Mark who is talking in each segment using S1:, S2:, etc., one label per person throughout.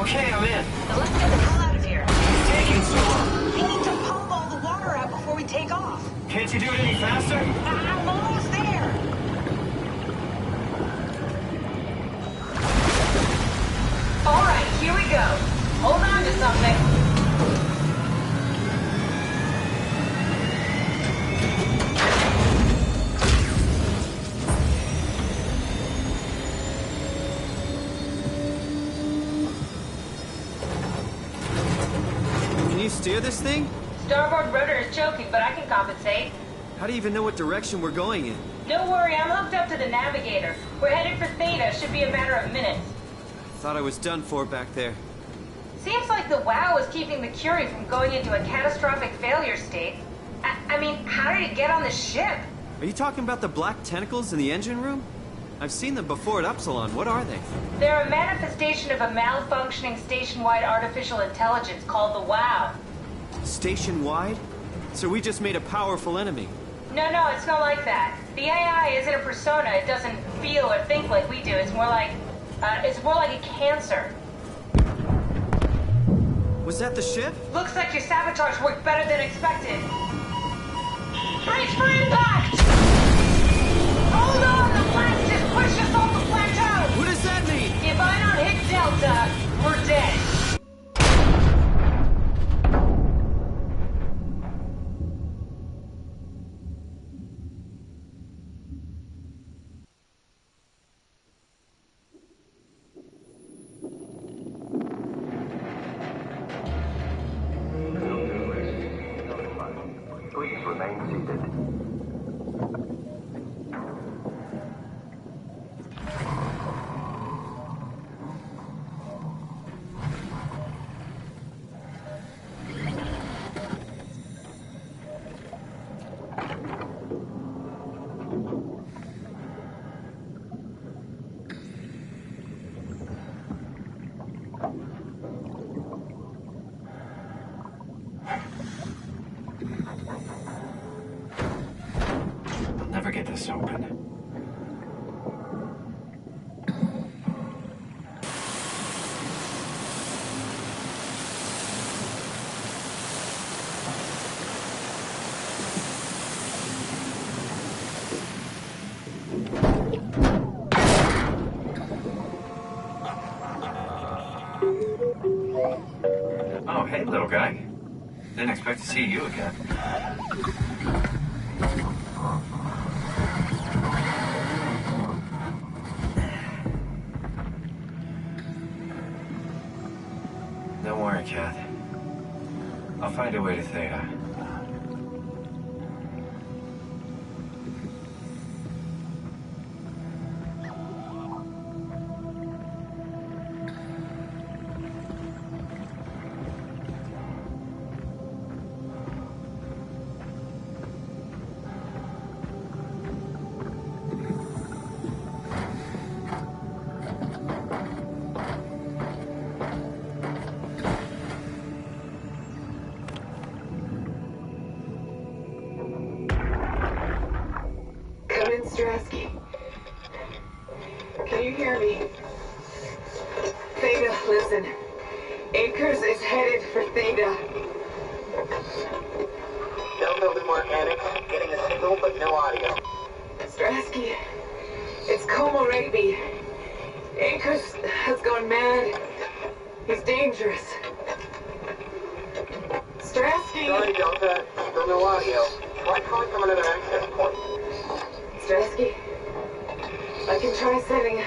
S1: Okay, I'm in.
S2: Now let's get the hell out of here.
S1: It's taking so long.
S2: We need to pump all the water out before we take off.
S1: Can't you do it any faster?
S2: I'm almost there. All right, here we go. Hold on to something.
S3: Can you steer this thing?
S2: Starboard rudder is choking, but I can compensate.
S3: How do you even know what direction we're going in?
S2: Don't worry, I'm hooked up to the navigator. We're headed for Theta. Should be a matter of minutes.
S3: Thought I was done for back there.
S2: Seems like the WOW is keeping the Curie from going into a catastrophic failure state. I mean, how did it get on the ship?
S3: Are you talking about the black tentacles in the engine room? I've seen them before at Upsilon. What are they?
S2: They're a manifestation of a malfunctioning station-wide artificial intelligence called the WOW.
S3: Station-wide? So we just made a powerful enemy.
S2: No, it's not like that. The AI isn't a persona. It doesn't feel or think like we do. It's more like a cancer.
S3: Was that the ship?
S2: Looks like your sabotage worked better than expected. Brace for impact! Hold on, the blast just pushed us off the plateau!
S3: What does that mean?
S2: If I don't hit Delta, we're dead.
S4: Please remain seated.
S1: I'll never get this open. Oh, hey, little guy. Didn't expect to see you again. Don't worry, Kath. I'll find a way to Theta.
S5: Strasky. Can you hear me? Theta, listen. Akers is headed for Theta.
S6: No building organic, getting a signal but no audio.
S5: Strasky, it's Komorebi. Akers has gone mad. He's dangerous. Strasky!
S6: Sorry, Delta. Still no audio. Try calling from another access point.
S5: Strasky, I can try setting.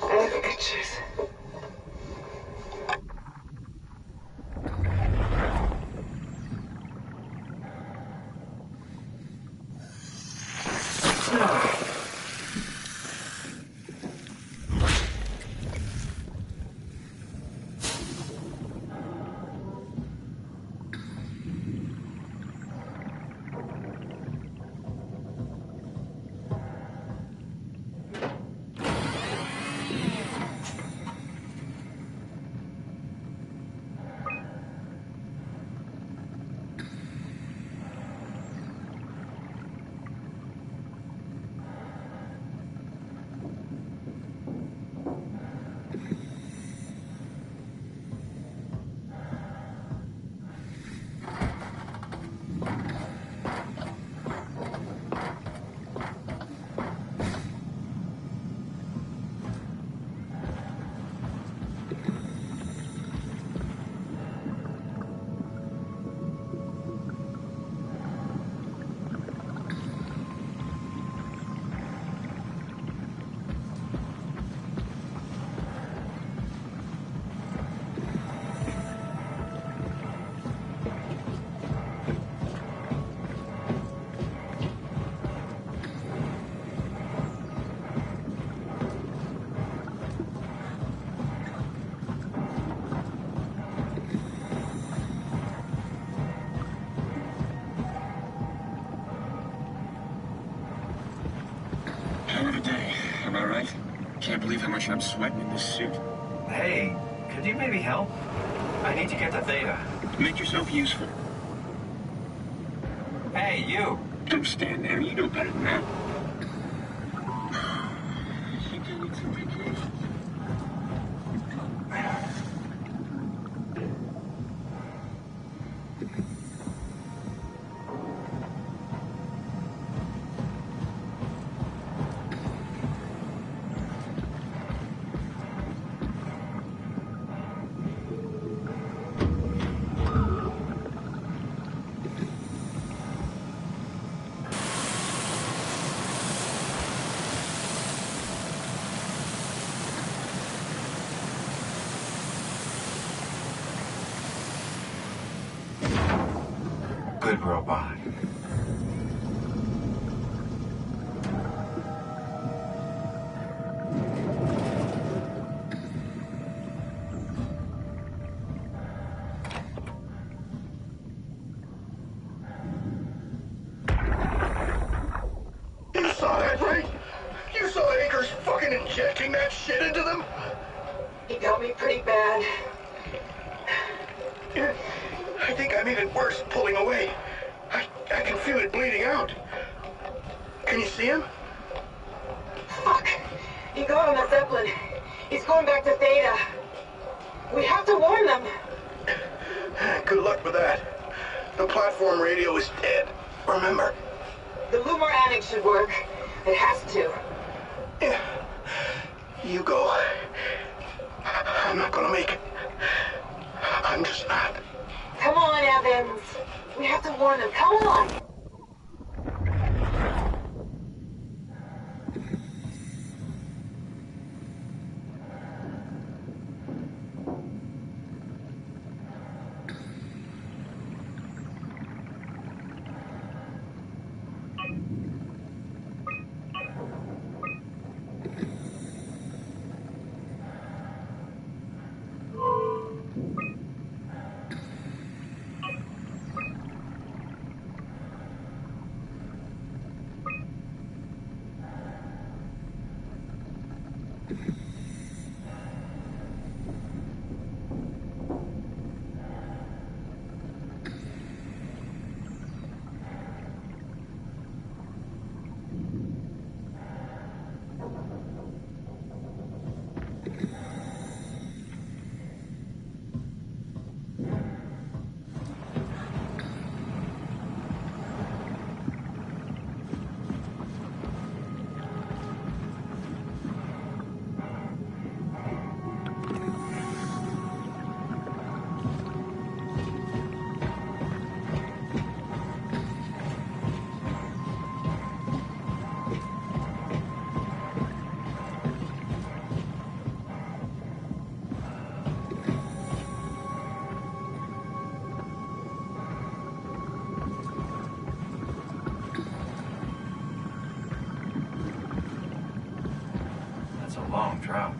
S5: I have pictures.
S4: Am I right? Can't believe how much I'm sweating in this suit.
S1: Hey, could you maybe help? I need to get to Theta.
S4: Make yourself useful.
S1: Hey, you!
S4: Don't stand there. You know better than that. I think I need some vacation.
S1: Good robot.
S6: You saw that, right? You saw Akers fucking injecting that shit into them?
S5: He got me pretty bad.
S6: I think I made it worse pulling away. I can feel it bleeding out. Can you see him?
S5: Fuck. He got on the Zeppelin. He's going back to Theta. We have to warn them.
S6: Good luck with that. The platform radio is dead. Remember?
S5: The Lumar Annex should work. It has to.
S6: Yeah. You go. I'm not gonna make it. I'm just not.
S5: Come on, Evans. We have to warn them. Come on.
S1: That's a long drop.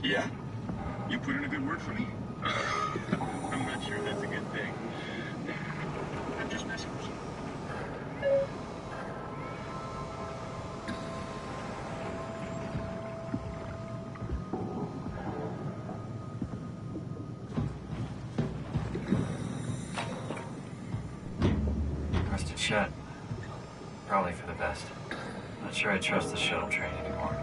S4: Yeah? You put in a good word for me? I'm not sure that's a good thing. I'm just messing with you.
S1: Rusted shut. Probably for the best. Not sure I trust the shuttle train anymore.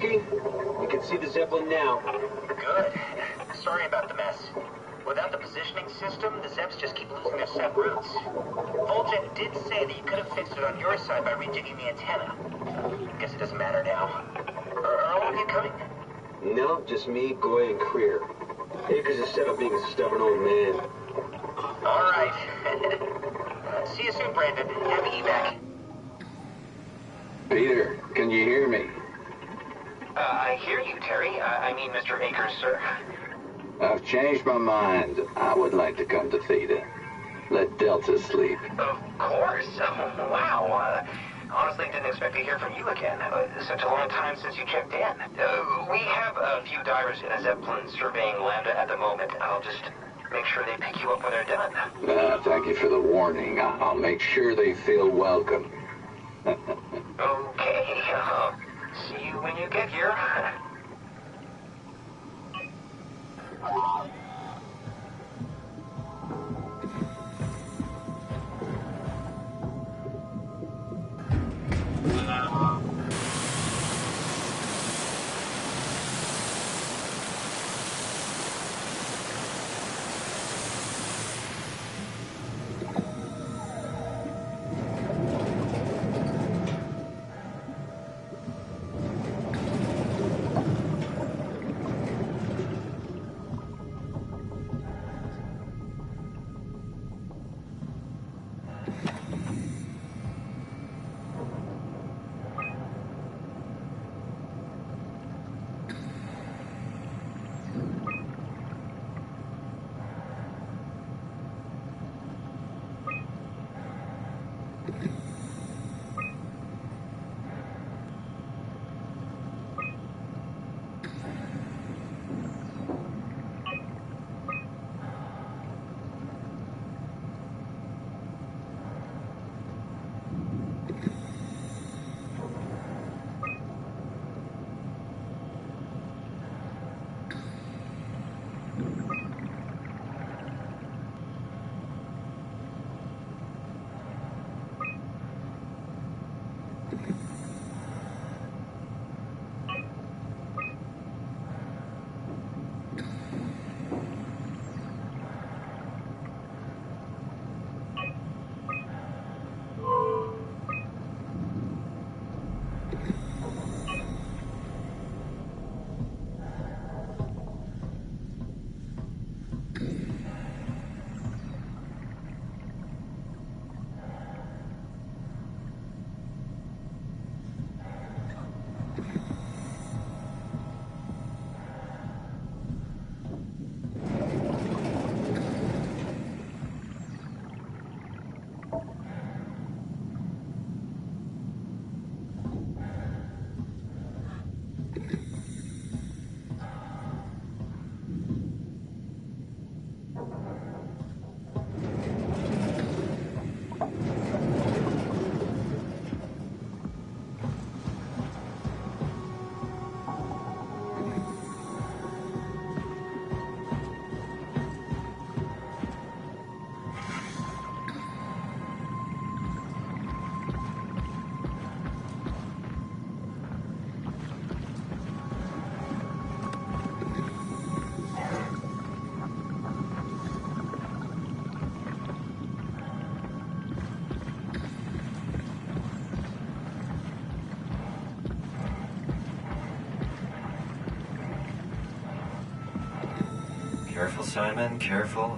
S7: You can see the Zeppelin now.
S8: Good. Sorry about the mess. Without the positioning system, the Zeps just keep losing their set routes. Voljet did say that you could have fixed it on your side by rejigging the antenna. Guess it doesn't matter now. Are all of you coming?
S7: No, just me, Goy, and Creer. Akers is set up being a stubborn old man.
S8: All right. See you soon, Brandon. Happy evac.
S9: Peter, can you hear me?
S10: I hear you, Terry. I mean, Mr. Akers, sir.
S9: I've changed my mind. I would like to come to Theta. Let Delta sleep.
S10: Of course. Wow. Honestly, didn't expect to hear from you again. Such a long time since you checked in. We have a few divers in a Zeppelin surveying Lambda at the moment. I'll just make sure they pick you up when they're done.
S9: Thank you for the warning. I'll make sure they feel welcome.
S10: Okay. See you when you get here.
S1: Careful, Simon, careful.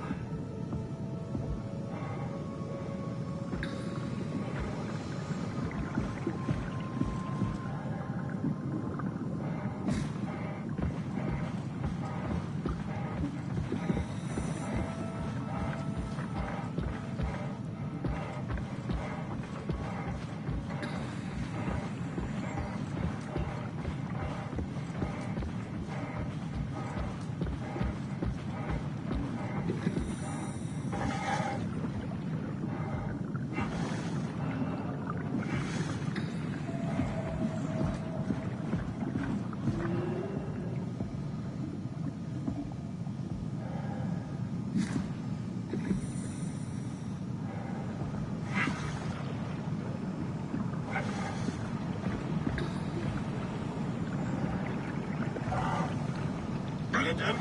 S4: Brandon,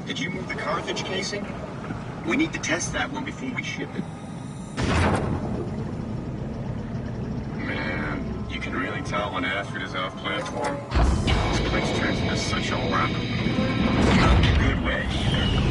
S4: did you move the Carthage casing? We need to test that one before we ship it. Man, you can really tell when Astrid is off platform. This place turns into such a rock. Not in a good way, either.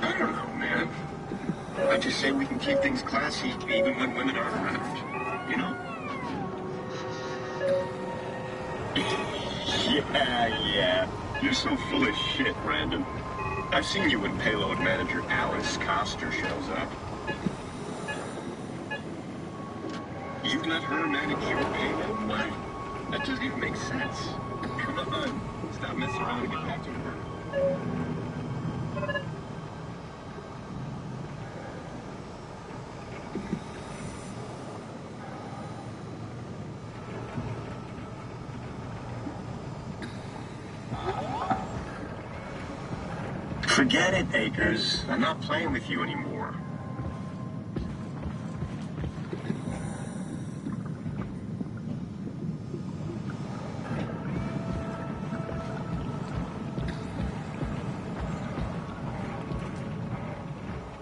S4: I don't know, man. I just say we can keep things classy even when women aren't around. You know? Yeah. You're so full of shit, Brandon. I've seen you when payload manager Alice Coster shows up. You'd let her manage your payload? Why? That doesn't even make sense. Come on. Stop messing around and get back to work. Forget it, Akers. I'm not playing with you anymore.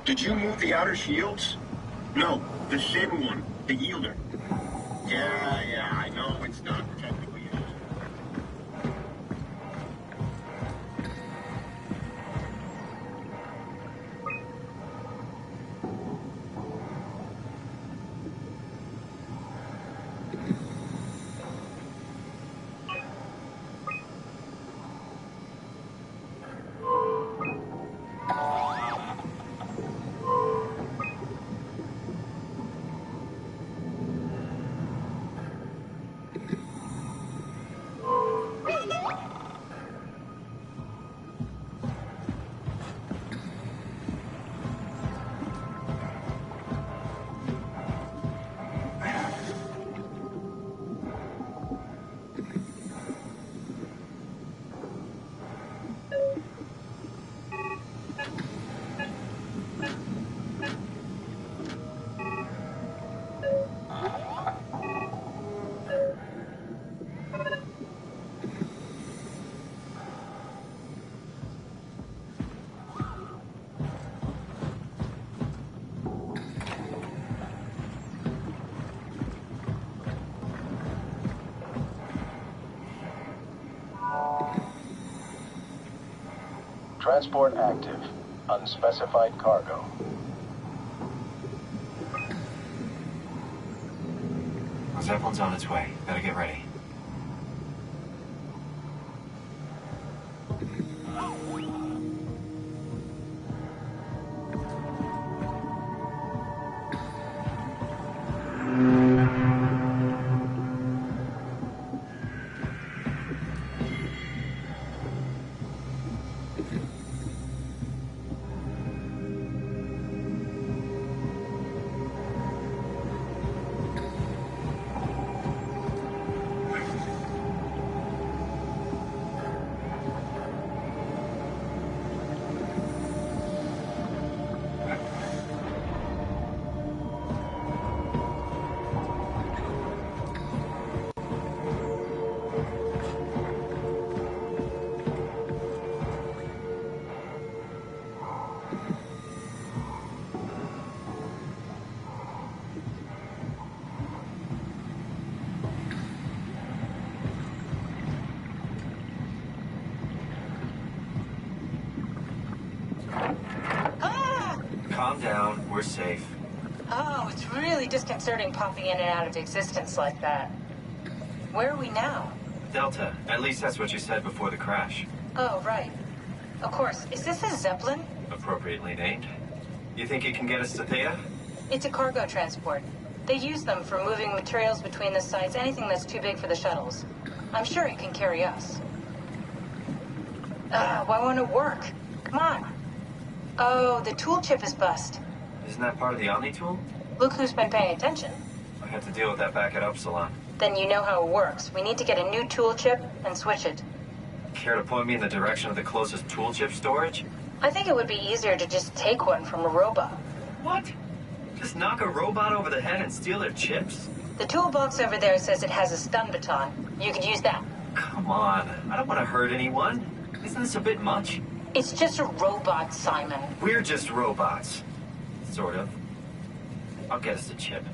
S4: Did you move the outer shields? No, the Shin one, the Yielder. Yeah, I know it's not technically
S11: Transport active. Unspecified cargo.
S1: The Zeppelin's on its way. Better get ready. Calm down. We're safe.
S2: Oh, it's really disconcerting popping in and out of existence like that. Where are we now?
S1: Delta. At least that's what you said before the crash.
S2: Oh, right. Of course. Is this a Zeppelin?
S1: Appropriately named. You think it can get us to Theta?
S2: It's a cargo transport. They use them for moving materials between the sites, anything that's too big for the shuttles. I'm sure it can carry us. Why won't it work? Come on. Oh, the tool chip is bust.
S1: Isn't that part of the Omni tool?
S2: Look who's been paying attention.
S1: I had to deal with that back at Upsilon.
S2: Then you know how it works. We need to get a new tool chip and switch it.
S1: Care to point me in the direction of the closest tool chip storage?
S2: I think it would be easier to just take one from a robot.
S1: What? Just knock a robot over the head and steal their chips?
S2: The toolbox over there says it has a stun baton. You could use that.
S1: Come on. I don't want to hurt anyone. Isn't this a bit much?
S2: It's just a robot, Simon.
S1: We're just robots. Sort of. I'll get us a chip.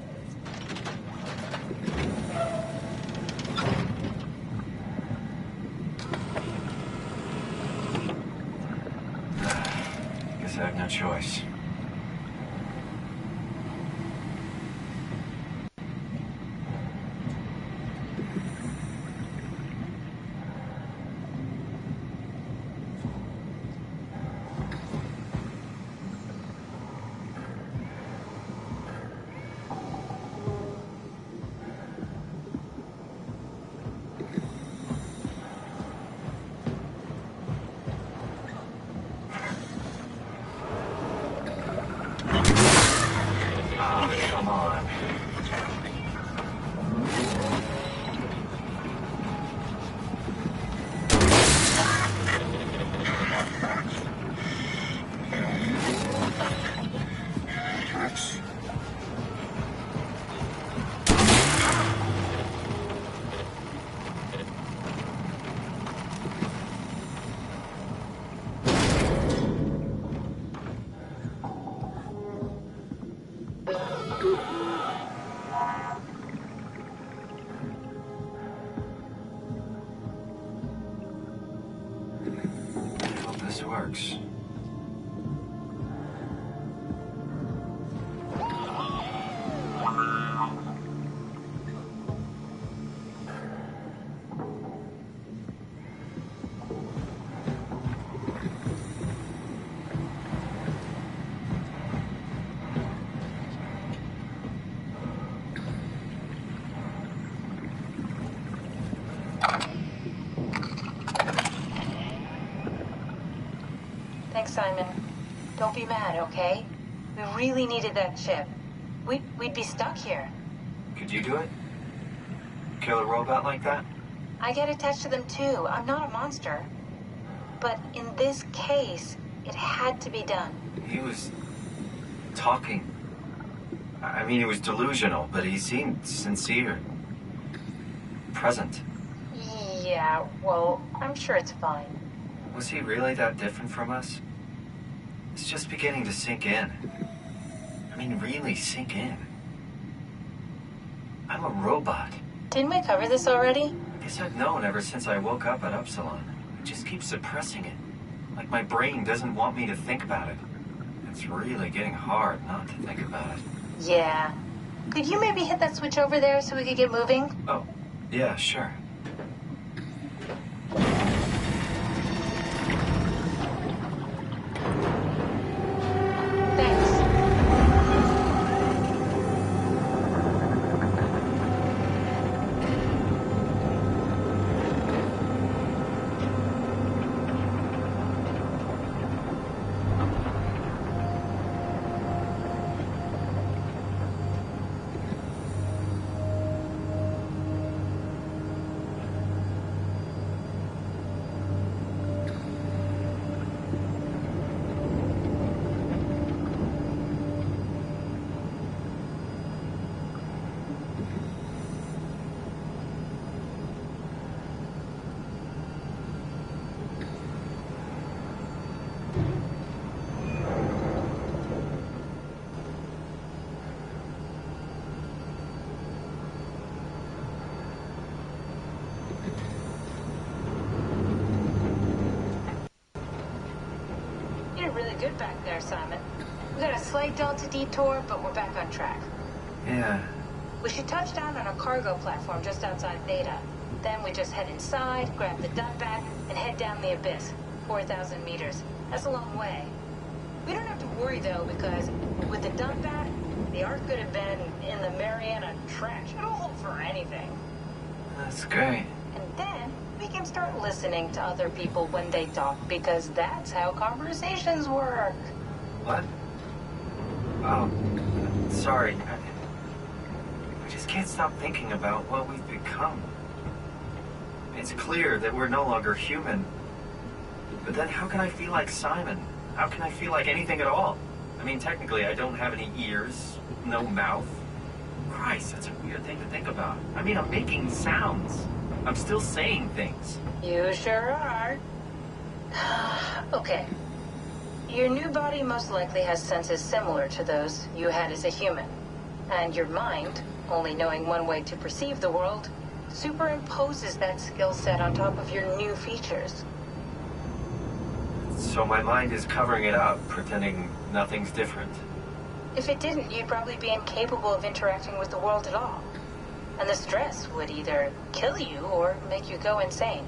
S1: Guess I have no choice. Come on. Hope this works.
S2: Thanks, Simon. Don't be mad, okay? We really needed that chip. We'd be stuck here.
S1: Could you do it? Kill a robot like that?
S2: I get attached to them too. I'm not a monster. But in this case, it had to be done.
S1: He was talking. I mean, he was delusional, but he seemed sincere. Present.
S2: Yeah, well, I'm sure it's fine.
S1: Was he really that different from us? It's just beginning to sink in. I mean, really sink in. I'm a robot.
S2: Didn't we cover this already?
S1: I guess I've known ever since I woke up at Upsilon. I just keep suppressing it. Like my brain doesn't want me to think about it. It's really getting hard not to think about it.
S12: Yeah. Could you maybe hit that switch over there so we could get moving?
S1: Oh, yeah, sure.
S12: Really good back there, Simon. We got a slight delta detour, but we're back on track.
S1: Yeah.
S12: We should touch down on a cargo platform just outside Theta. Then we just head inside, grab the dump back, and head down the abyss. 4,000 meters. That's a long way. We don't have to worry, though, because with the dump back, the Ark could have been in the Mariana Trench. It'll hold for anything.
S1: That's great.
S12: And then we can start listening to other people when they talk, because that's how conversations work.
S1: What? Oh, sorry. I just can't stop thinking about what we've become. It's clear that we're no longer human. But then how can I feel like Simon? How can I feel like anything at all? I mean, technically, I don't have any ears, no mouth. Christ, that's a weird thing to think about. I mean, I'm making sounds. I'm still saying things.
S12: You sure are. Okay. Your new body most likely has senses similar to those you had as a human. And your mind, only knowing one way to perceive the world, superimposes that skill set on top of your new features.
S1: So my mind is covering it up, pretending nothing's different.
S12: If it didn't, you'd probably be incapable of interacting with the world at all. And the stress would either kill you or make you go insane.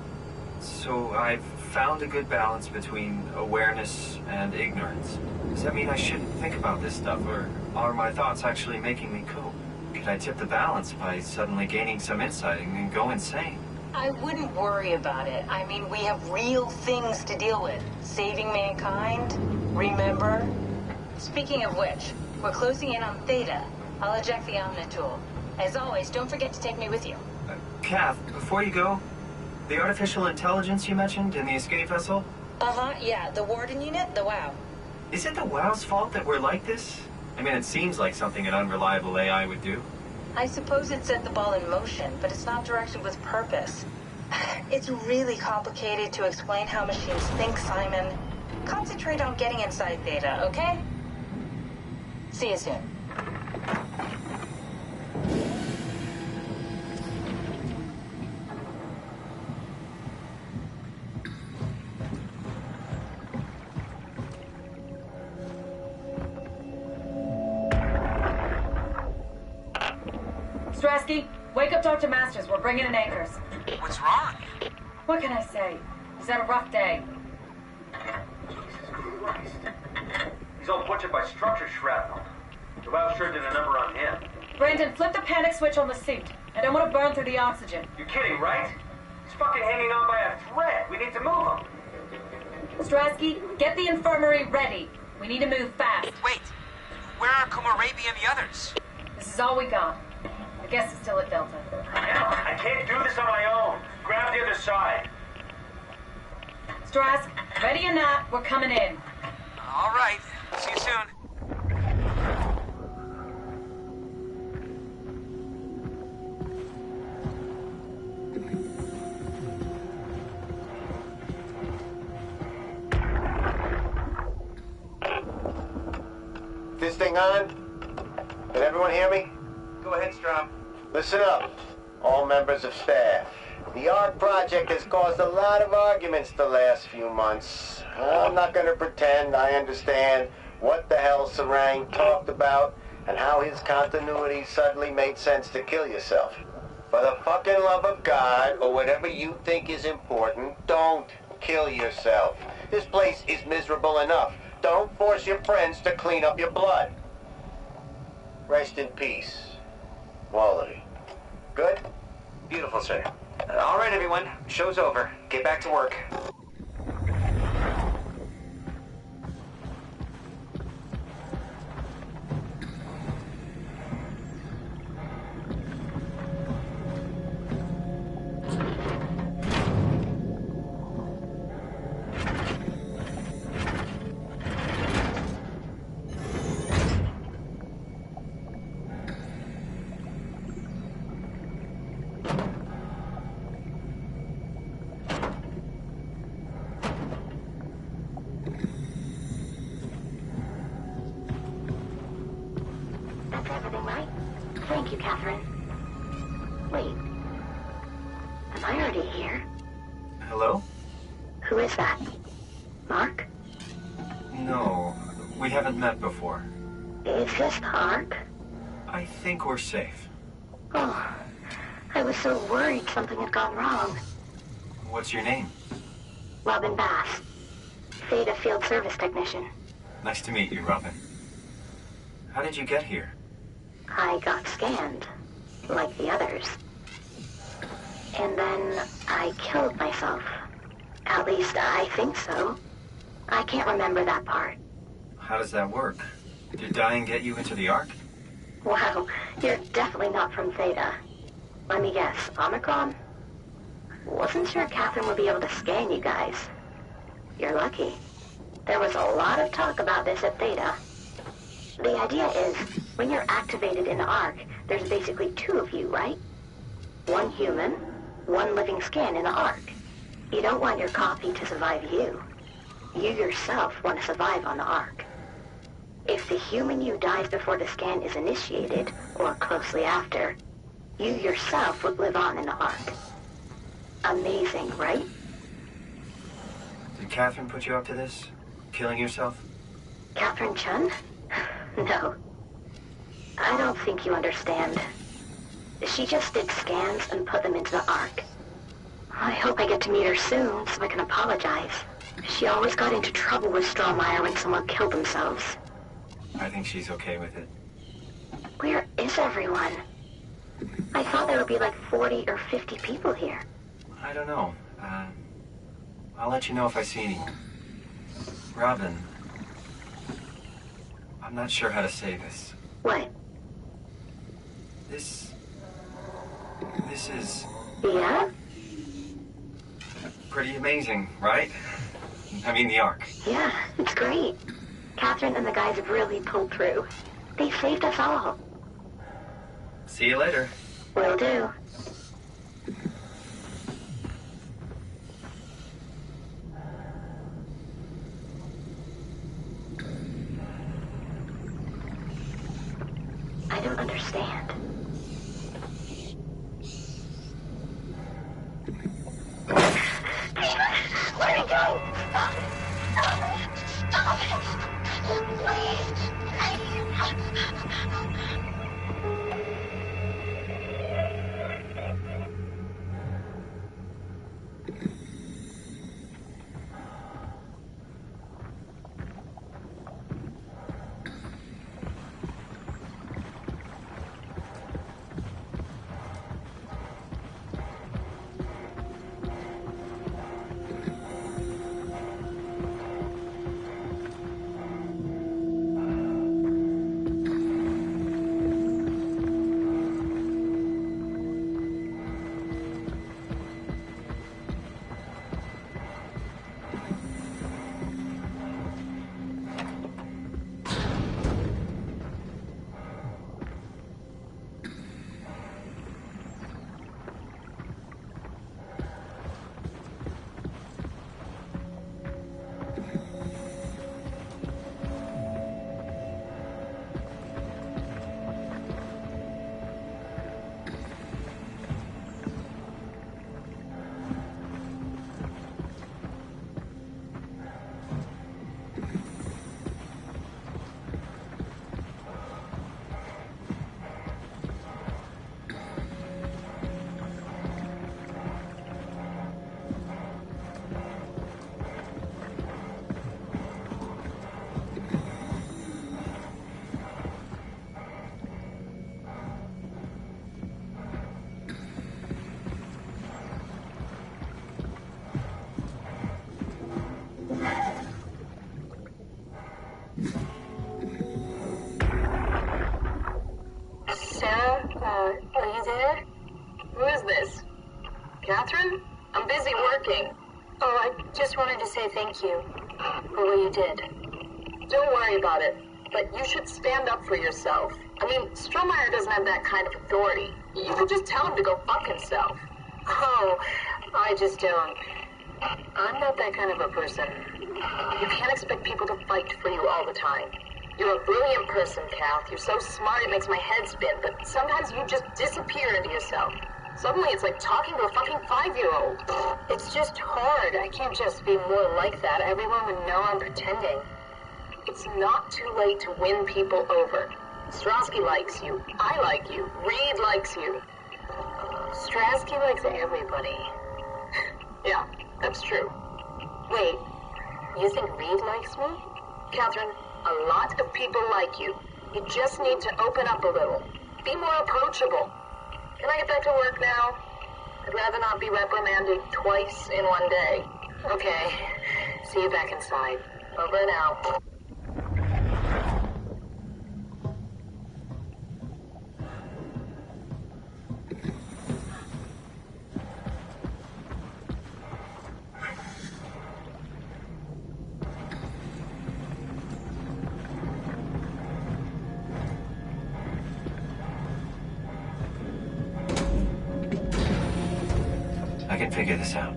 S1: So I've found a good balance between awareness and ignorance. Does that mean I shouldn't think about this stuff, or are my thoughts actually making me cope? Could I tip the balance by suddenly gaining some insight and go insane?
S12: I wouldn't worry about it. I mean, we have real things to deal with. Saving mankind, remember? Speaking of which, we're closing in on Theta. I'll eject the Omnitool. As always, don't forget to take me with you.
S1: Kath, before you go, the artificial intelligence you mentioned in the escape vessel?
S12: Uh-huh, yeah, the Warden unit, the WOW.
S1: Is it the WOW's fault that we're like this? I mean, it seems like something an unreliable AI would do.
S12: I suppose it set the ball in motion, but it's not directed with purpose. It's really complicated to explain how machines think, Simon. Concentrate on getting inside Theta, okay? See you soon.
S2: Strasky, wake up Dr. Masters. We're bringing in anchors.
S13: What's wrong?
S2: What can I say? He's had a rough day.
S14: Jesus Christ. He's all butchered by structure shrapnel. The WOW sure did a number on him.
S2: Brandon, flip the panic switch on the suit. I don't want to burn through the oxygen.
S14: You're kidding, right? He's fucking hanging on by a thread. We need to move him.
S2: Strasky, get the infirmary ready. We need to move fast.
S13: Wait, where are Kurumi and the others?
S2: This is all we got. I guess it's still at Delta.
S14: Yeah, I can't do this on my own. Grab the other side.
S2: Strask, ready or not, we're coming in.
S13: All right. See you soon.
S6: This thing on? Can everyone hear me?
S14: Go ahead, Strom.
S6: Listen up, all members of staff.
S15: The ARC project has caused a lot of arguments the last few months. I'm not gonna pretend I understand what the hell Sarang talked about and how his continuity suddenly made sense to kill yourself. For the fucking love of God, or whatever you think is important, don't kill yourself. This place is miserable enough. Don't force your friends to clean up your blood. Rest in peace. All of you. Good?
S10: Beautiful, sir. All right, everyone. Show's over. Get back to work.
S16: Everything right? Thank you, Catherine. Wait. Am I already here?
S1: Hello?
S16: Who is that? Mark?
S1: No, we haven't met before.
S16: Is this the ARC?
S1: I think we're safe.
S16: Oh, I was so worried something had gone wrong.
S1: What's your name?
S16: Robin Bass. Theta Field Service Technician.
S1: Nice to meet you, Robin. How did you get here?
S16: I got scanned, like the others. And then I killed myself. At least I think so. I can't remember that part.
S1: How does that work? Did dying get you into the ARC?
S16: Wow, you're definitely not from Theta. Let me guess, Omicron? Wasn't sure Catherine would be able to scan you guys. You're lucky. There was a lot of talk about this at Theta. The idea is, when you're activated in the ARC, there's basically two of you, right? One human, one living scan in the ARC. You don't want your copy to survive you. You yourself want to survive on the ARC. If the human you dies before the scan is initiated, or closely after, you yourself would live on in the ARC. Amazing, right?
S1: Did Catherine put you up to this? Killing yourself?
S16: Catherine Chun? No. I don't think you understand. She just did scans and put them into the ARC. I hope I get to meet her soon so I can apologize. She always got into trouble with Strohmeyer when someone killed themselves.
S1: I think she's okay with it.
S16: Where is everyone? I thought there would be like 40 or 50 people here.
S1: I don't know. I'll let you know if I see anyone. Robin, I'm not sure how to say this.
S16: What?
S1: This is...
S16: Yeah?
S1: Pretty amazing, right? I mean, the ARC.
S16: Yeah, it's great. Catherine and the guys have really pulled through. They saved us all.
S1: See you later.
S16: Will do. I don't understand. Let me go! Stop it! Stop it! Stop it! Please!
S2: thank you for what you did. Don't worry about it, but you should stand up for yourself. I mean, Strohmeyer doesn't have that kind of authority. You could just tell him to go fuck himself. Oh, I just don't. I'm not that kind of a person. You can't expect people to fight for you all the time. You're a brilliant person, Kath. You're so smart it makes my head spin, but sometimes you just disappear into yourself. Suddenly it's like talking to a fucking 5-year-old. It's just hard. I can't just be more like that. Everyone would know I'm pretending. It's not too late to win people over. Strasky likes you. I like you. Reed likes you. Strasky likes everybody. Yeah, that's true. Wait, you think Reed likes me? Catherine, a lot of people like you. You just need to open up a little. Be more approachable. Can I get back to work now? I'd rather not be reprimanded twice in one day. Okay. See you back inside. Over and out.
S1: I can figure this out.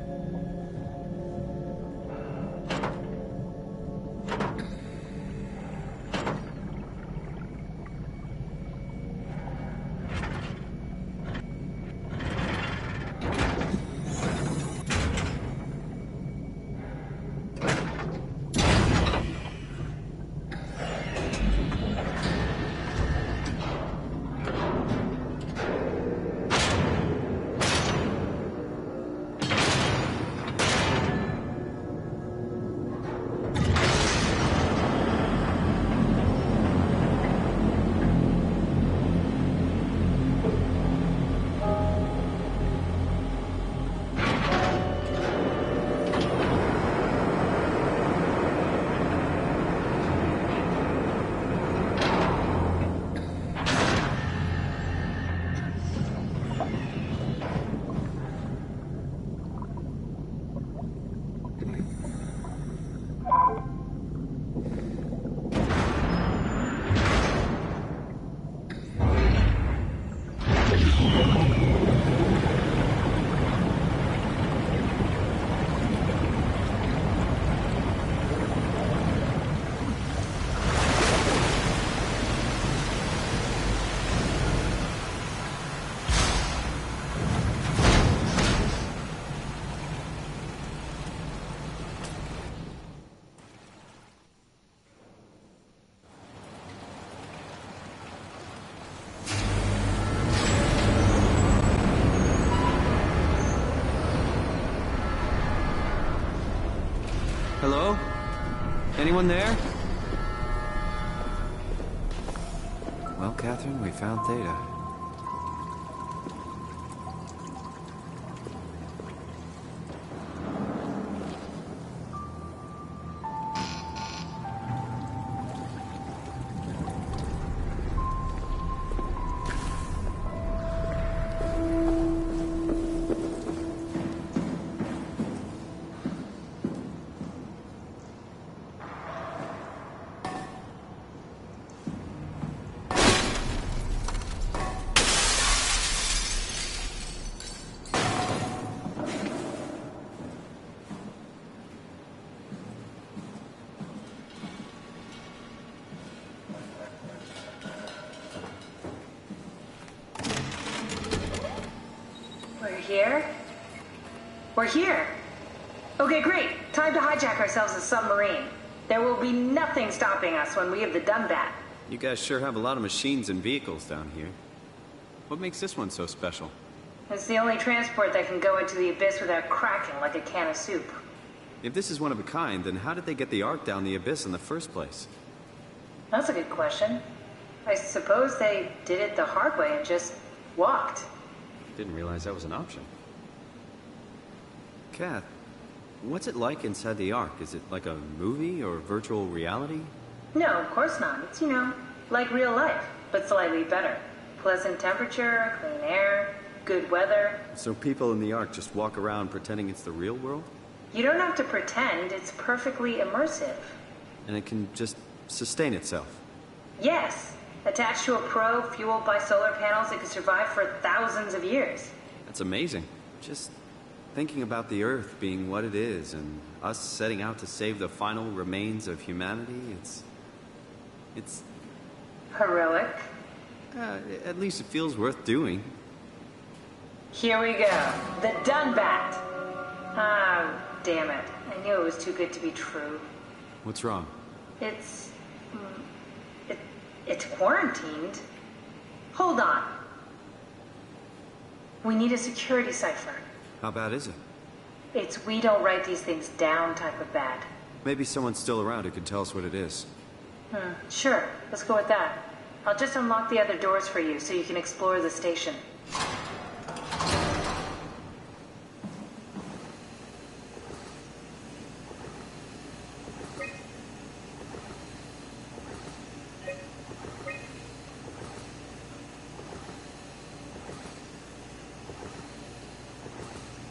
S3: Hello? Anyone there? Well, Catherine, we found Theta.
S12: Here? We're here. Okay, great. Time to hijack ourselves a submarine. There will be nothing stopping us when we have done that.
S3: You guys sure have a lot of machines and vehicles down here. What makes this one so special?
S12: It's the only transport that can go into the abyss without cracking like a can of soup.
S3: If this is one of a kind, then how did they get the Ark down the abyss in the first place?
S12: That's a good question. I suppose they did it the hard way and just walked.
S3: Didn't realize that was an option. Kath, what's it like inside the Ark? Is it like a movie or virtual reality?
S12: No, of course not. It's, like real life, but slightly better. Pleasant temperature, clean air, good weather.
S3: So people in the Ark just walk around pretending it's the real world?
S12: You don't have to pretend. It's perfectly immersive.
S3: And it can just sustain itself.
S12: Yes. Attached to a probe fueled by solar panels, it could survive for thousands of years.
S3: That's amazing. Just thinking about the Earth being what it is and us setting out to save the final remains of humanity, it's...
S12: Heroic.
S3: At least it feels worth doing.
S12: Here we go. The Dunbat. Ah, damn it. I knew it was too good to be true.
S3: What's wrong?
S12: It's quarantined. Hold on. We need a security cipher.
S3: How bad is it?
S12: It's we don't write these things down type of bad.
S3: Maybe someone's still around who can tell us what it is.
S12: Sure. Let's go with that. I'll just unlock the other doors for you so you can explore the station.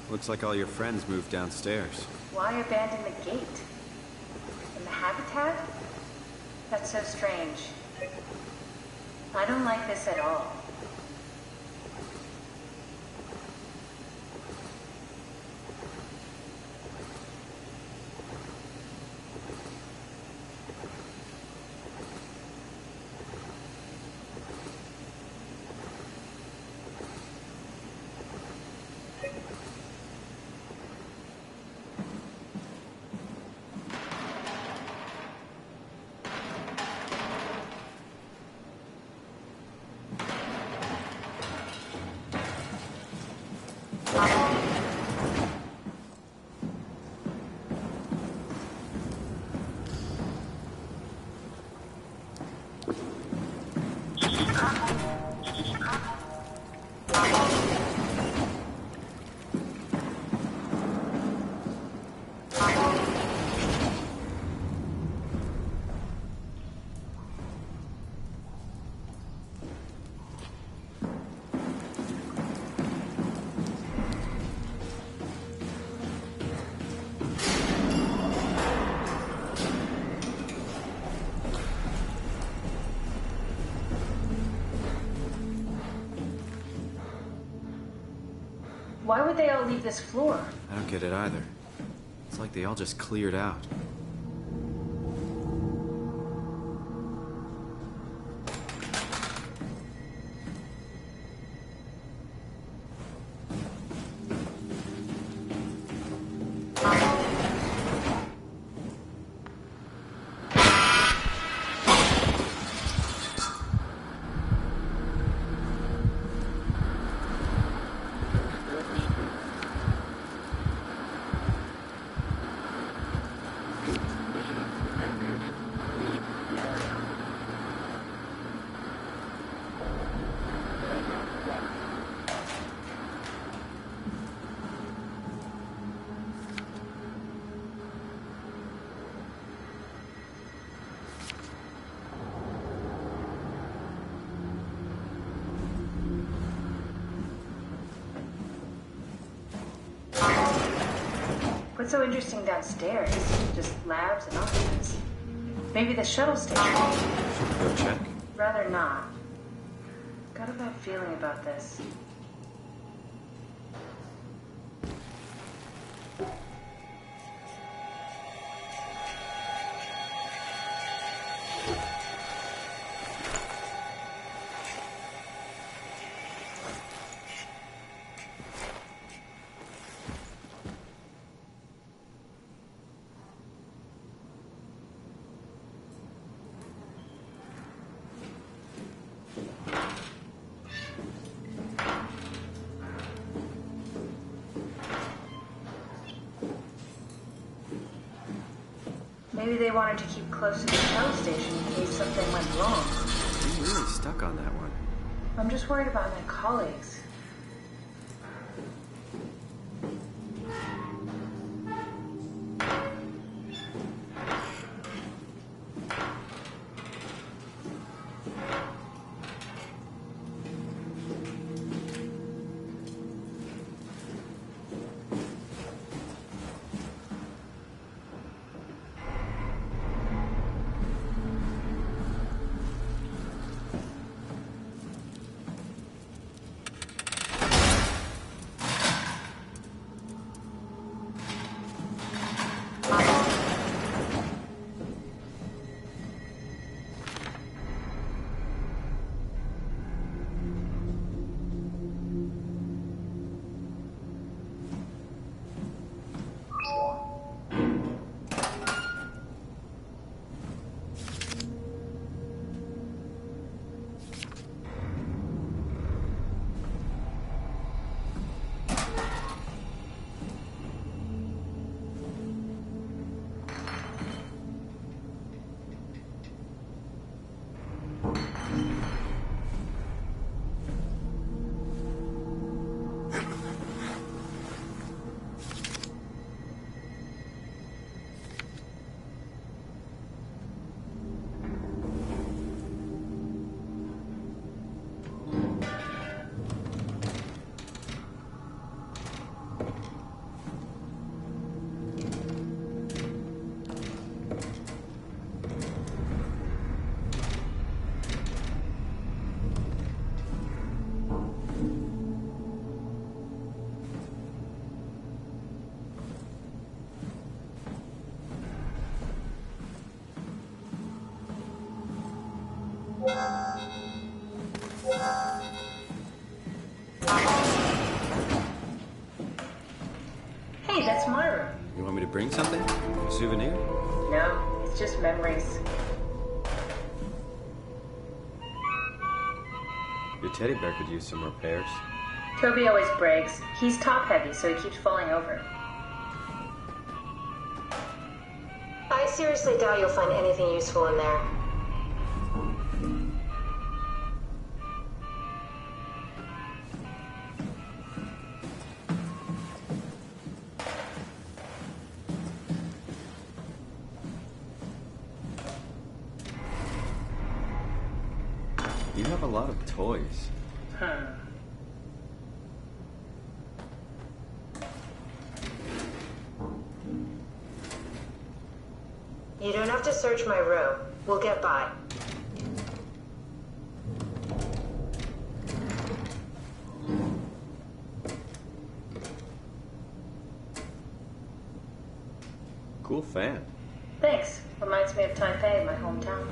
S3: Looks like all your friends moved downstairs.
S12: Why abandon the gate? In the habitat? That's so strange. I don't like this at all. Why would they all leave this floor?
S3: I don't get it either. It's like they all just cleared out.
S12: What's so interesting downstairs? Just labs and offices. Maybe the shuttle station.
S3: Should we go check?
S12: Rather not. Got a bad feeling about this. Maybe they wanted to keep close to the shuttle station in case something went wrong.
S3: I'm really stuck on that one.
S12: I'm just worried about my colleagues.
S17: No, it's just memories.
S3: Your teddy bear could use some repairs.
S17: Toby always breaks. He's top-heavy, so he keeps falling over.
S12: I seriously doubt you'll find anything useful in there.
S3: You have a lot of toys.
S12: You don't have to search my room. We'll get by.
S3: Cool fan.
S17: Thanks. Reminds me of Taipei, my hometown.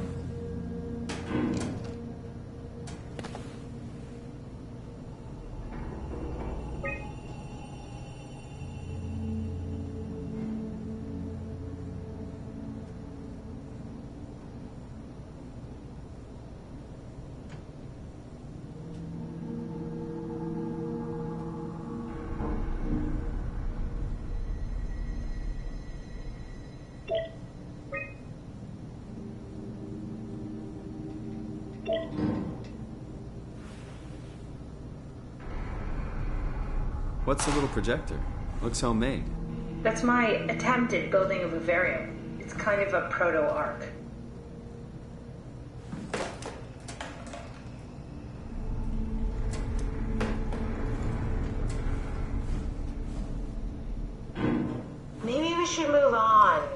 S3: What's the little projector? Looks homemade.
S17: That's my attempt at building a vivarium. It's kind of a proto-ark.
S12: Maybe we should move on.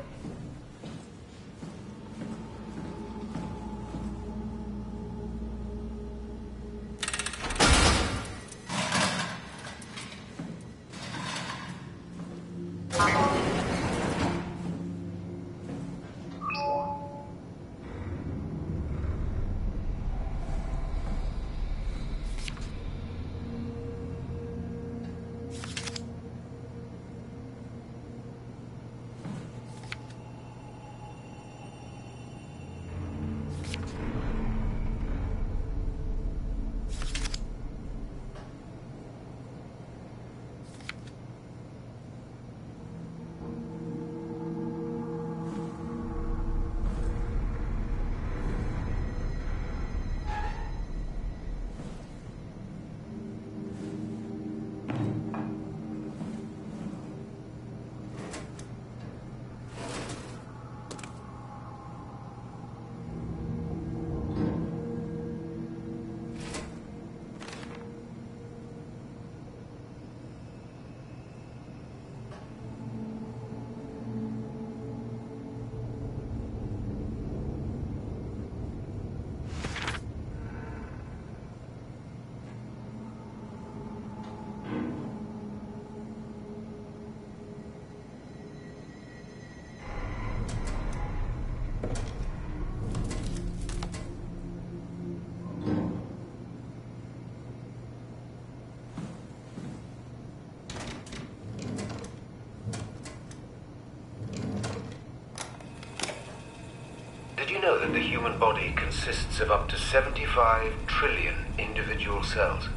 S18: Did you know that the human body consists of up to 75 trillion individual cells?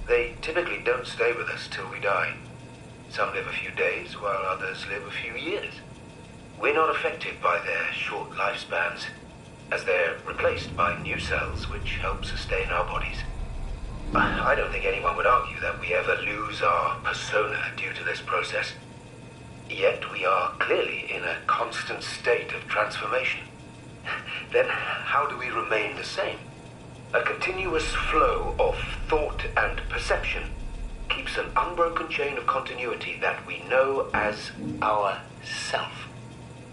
S18: They typically don't stay with us till we die. Some live a few days, while others live a few years. We're not affected by their short lifespans, as they're replaced by new cells which help sustain our bodies. I don't think anyone would argue that we ever lose our persona due to this process. Yet we are clearly in a constant state of transformation. Then how do we remain the same? A continuous flow of thought and perception keeps an unbroken chain of continuity that we know as our self.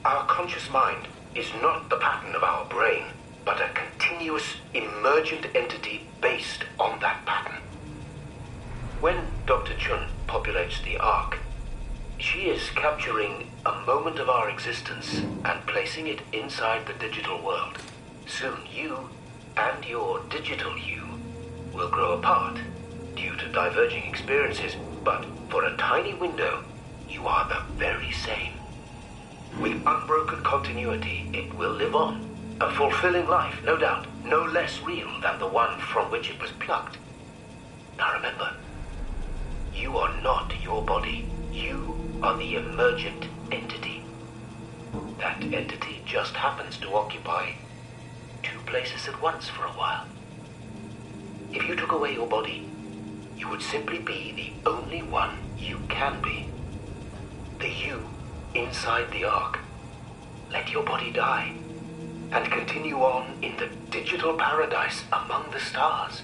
S18: Our conscious mind is not the pattern of our brain, but a continuous emergent entity based on that pattern. When Dr. Chun populates the Ark, she is capturing a moment of our existence and placing it inside the digital world. Soon you and your digital you will grow apart due to diverging experiences, but for a tiny window, you are the very same. With unbroken continuity, it will live on. A fulfilling life, no doubt, no less real than the one from which it was plucked. Now remember, you are not your body. You are the emergent entity. That entity just happens to occupy two places at once for a while. If you took away your body, you would simply be the only one you can be. The you inside the Ark. Let your body die, and continue on in the digital paradise among the stars.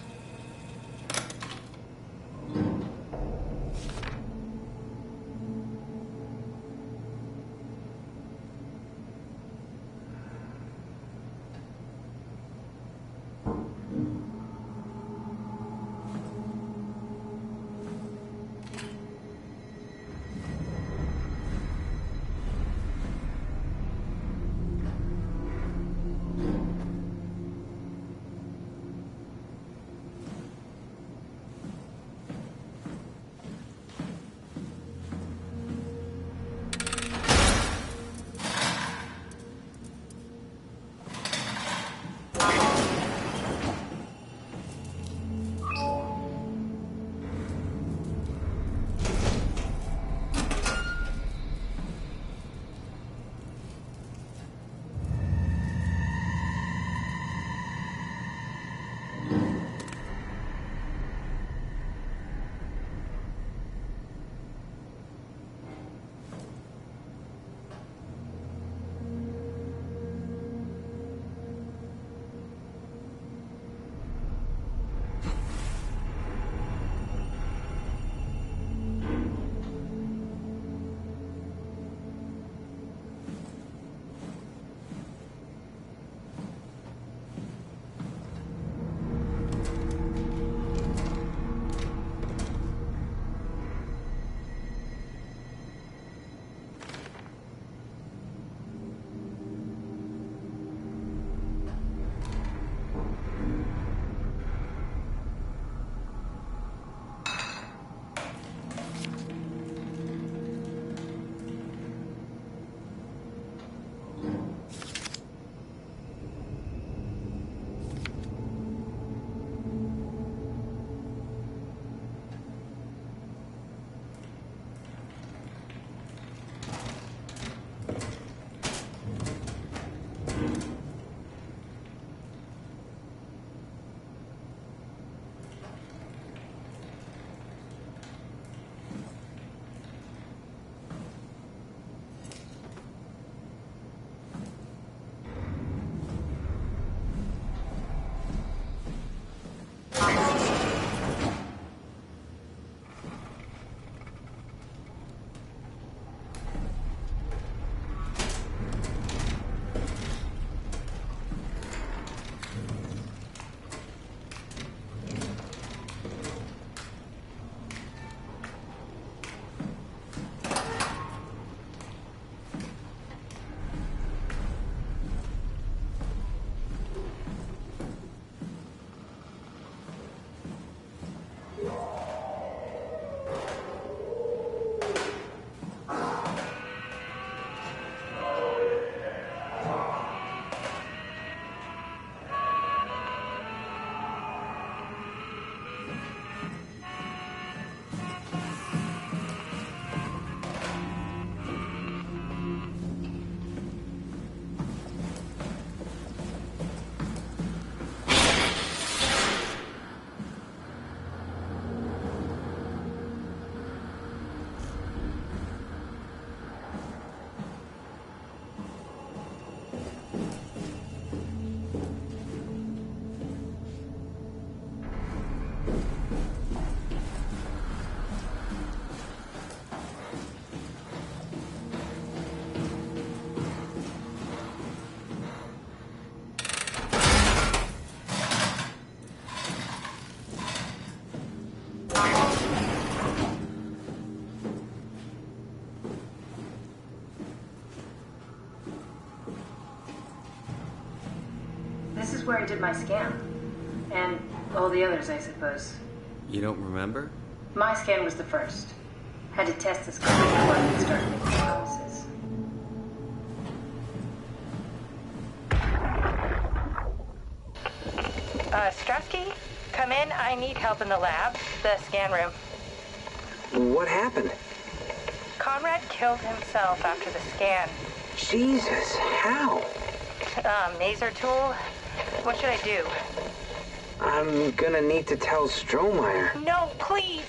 S17: This is where I did my scan. And all the others, I suppose.
S3: You don't remember?
S17: My scan was the first. Had to test this guy before I could start making promises.
S19: Strasky, come in. I need help in the lab, the scan room.
S20: What happened?
S19: Conrad killed himself after the scan.
S20: Jesus, how?
S19: Maser tool? What should I do?
S20: I'm gonna need to tell Strohmeyer.
S19: No, please!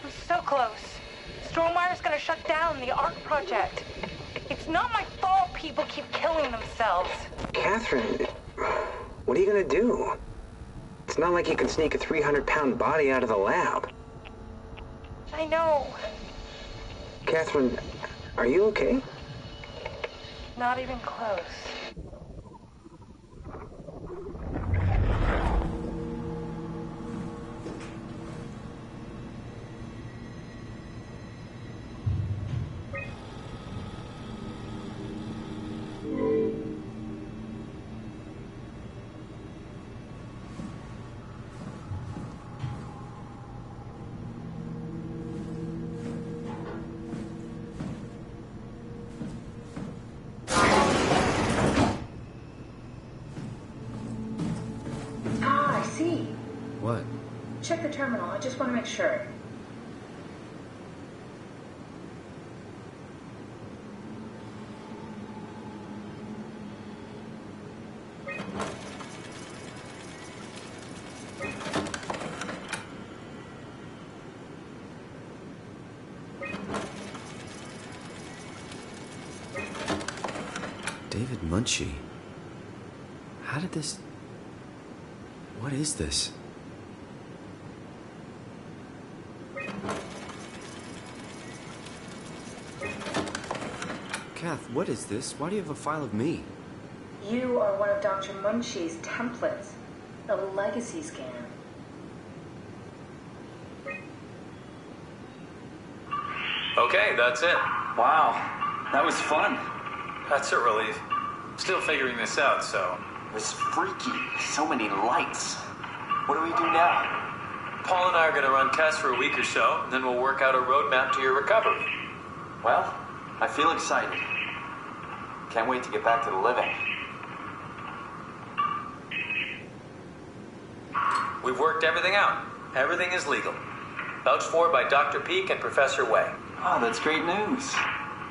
S19: I'm so close. Strohmeyer's gonna shut down the ARC project. It's not my fault people keep killing themselves.
S20: Catherine, what are you gonna do? It's not like you can sneak a 300-pound body out of the lab.
S19: I know.
S20: Catherine, are you okay?
S19: Not even close.
S3: What?
S17: Check the terminal. I just want to make sure.
S3: David Munchie. How did this... What is this? Kath, what is this? Why do you have a file of me?
S17: You are one of Dr. Munchie's templates. A legacy scan.
S21: Okay, that's it.
S1: Wow, that was fun.
S21: That's a relief. Still figuring this out, so...
S1: It was freaky. So many lights. What do we do now?
S21: Paul and I are going to run tests for a week or so, and then we'll work out a roadmap to your recovery.
S1: Well, I feel excited. Can't wait to get back to the living.
S21: We've worked everything out. Everything is legal. Vouched for by Dr. Peak and Professor Way.
S1: Oh, that's great news.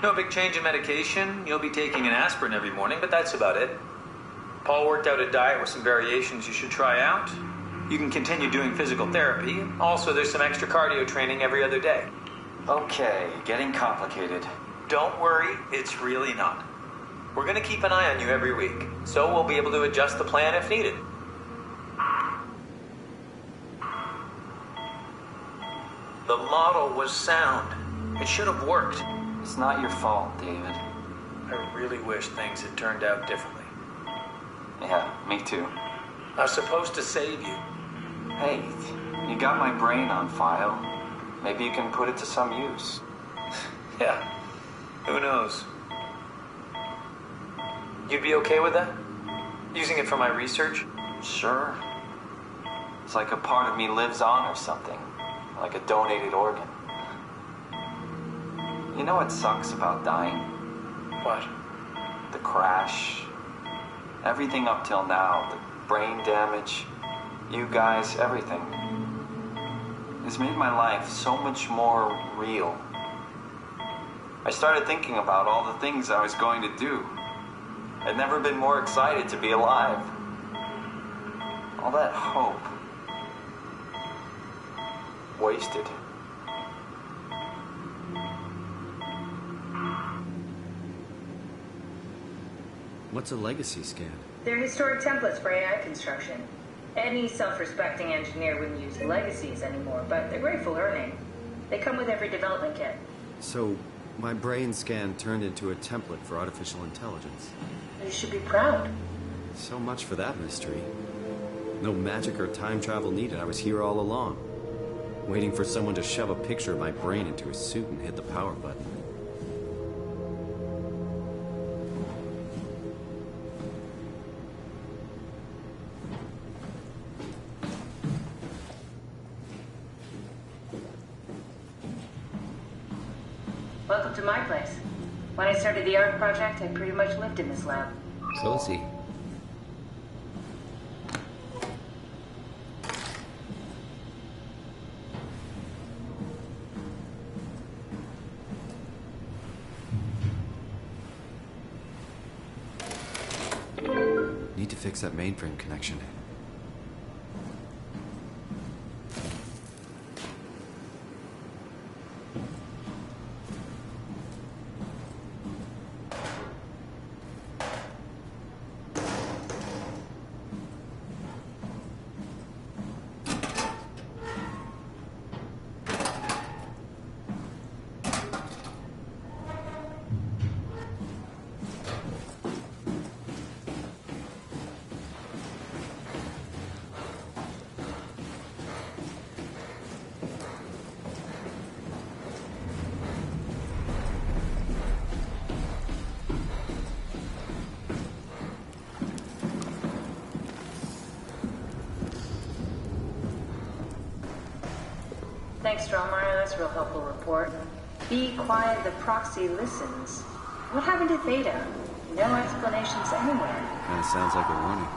S21: No big change in medication. You'll be taking an aspirin every morning, but that's about it. Paul worked out a diet with some variations you should try out. You can continue doing physical therapy. Also, there's some extra cardio training every other day.
S1: Okay, getting complicated.
S21: Don't worry, it's really not. We're going to keep an eye on you every week, so we'll be able to adjust the plan if needed. The model was sound. It should have worked.
S1: It's not your fault, David.
S21: I really wish things had turned out differently.
S1: Yeah, me too.
S21: I was supposed to save you.
S1: Hey, you got my brain on file. Maybe you can put it to some use.
S21: Yeah, who knows? You'd be okay with that? Using it for my research?
S1: Sure. It's like a part of me lives on or something. Like a donated organ. You know what sucks about dying?
S21: What?
S1: The crash. Everything up till now. The brain damage. You guys, everything. It's made my life so much more real. I started thinking about all the things I was going to do. I'd never been more excited to be alive. All that hope. Wasted.
S3: What's a legacy scan?
S17: They're historic templates for AI construction. Any self-respecting engineer wouldn't use legacies anymore, but they're great for learning. They come with every development kit.
S3: So, my brain scan turned into a template for artificial intelligence.
S17: You should be proud.
S3: So much for that mystery. No magic or time travel needed. I was here all along. Waiting for someone to shove a picture of my brain into a suit and hit the power button.
S17: Welcome to my place. When I started the ARC project, I pretty much lived in this lab.
S3: Cozy. need to fix that mainframe connection.
S17: Thanks, Strohmeyer. That's a real helpful report. Be quiet, the proxy listens. What happened to Theta? No explanations anywhere.
S3: Kinda sounds like a warning.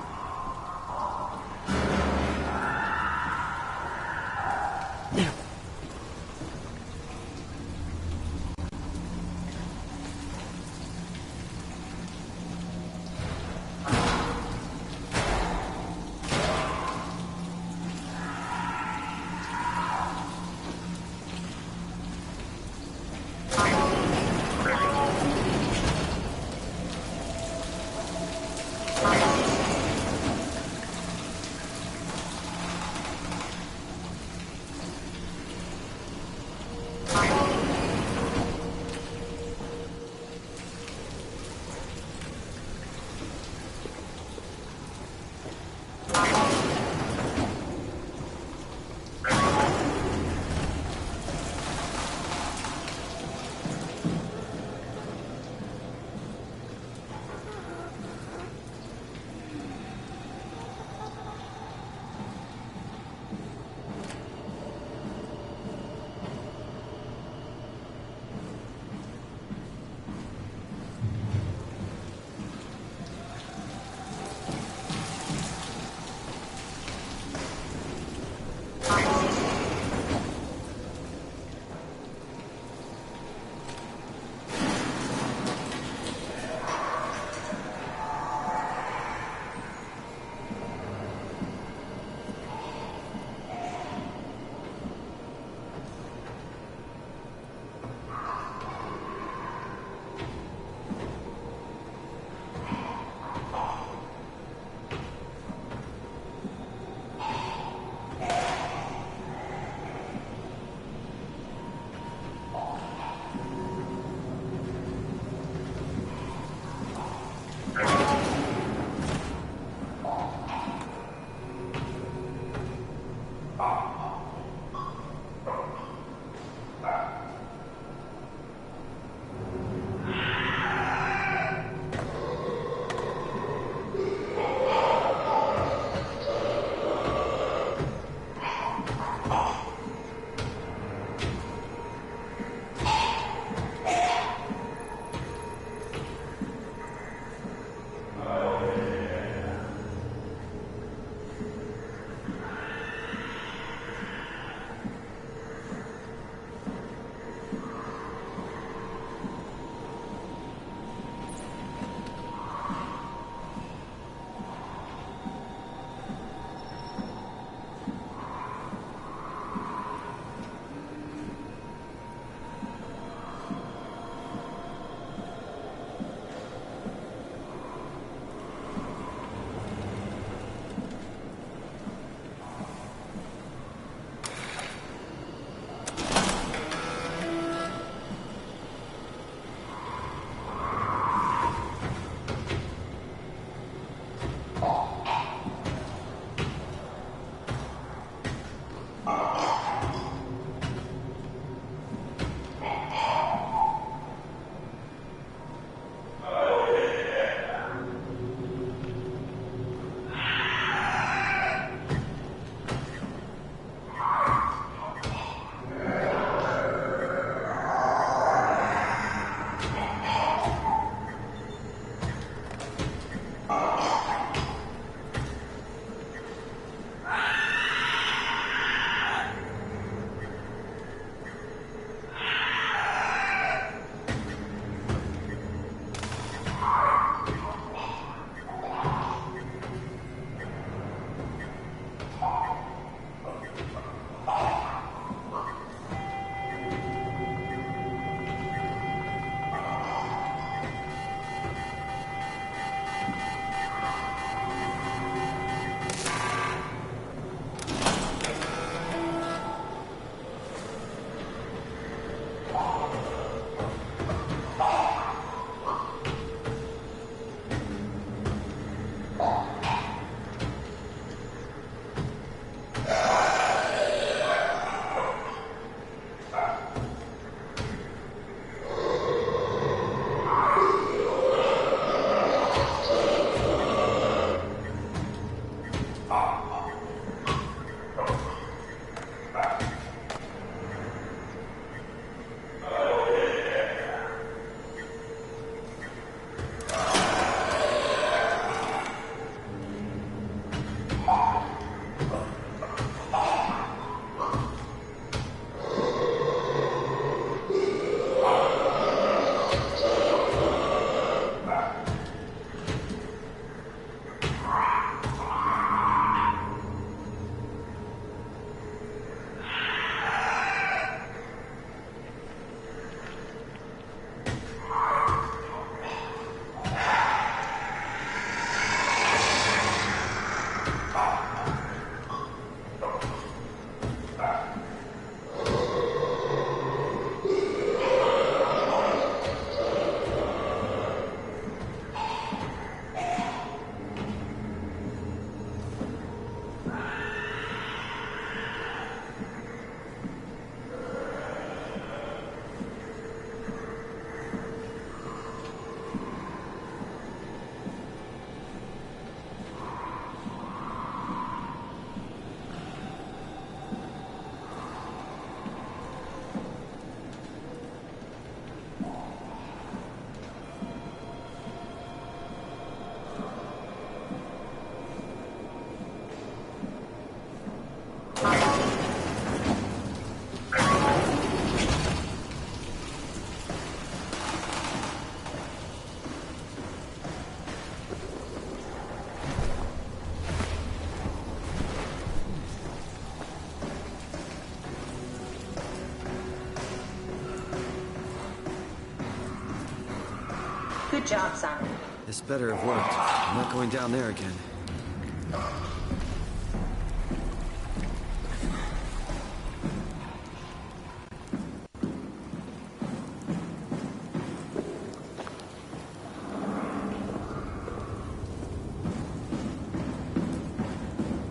S17: Good job, Simon.
S3: This better have worked. I'm not going down there again.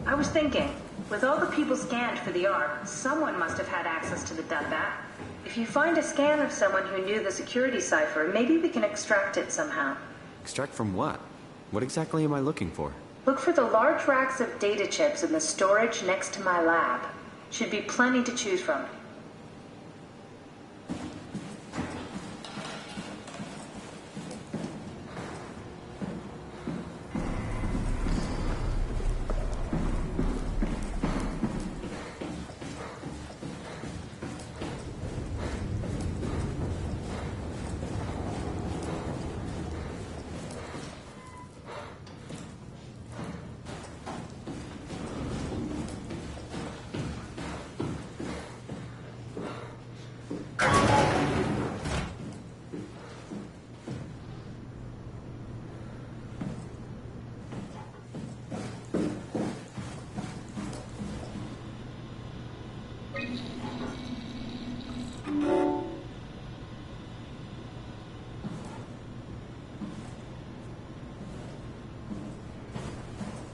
S17: I was thinking, with all the people scanned for the Ark, someone must have had access to the dubbat. If you find a scan of someone who knew the security cipher, maybe we can extract it somehow.
S3: Extract from what? What exactly am I looking for?
S17: Look for the large racks of data chips in the storage next to my lab. Should be plenty to choose from.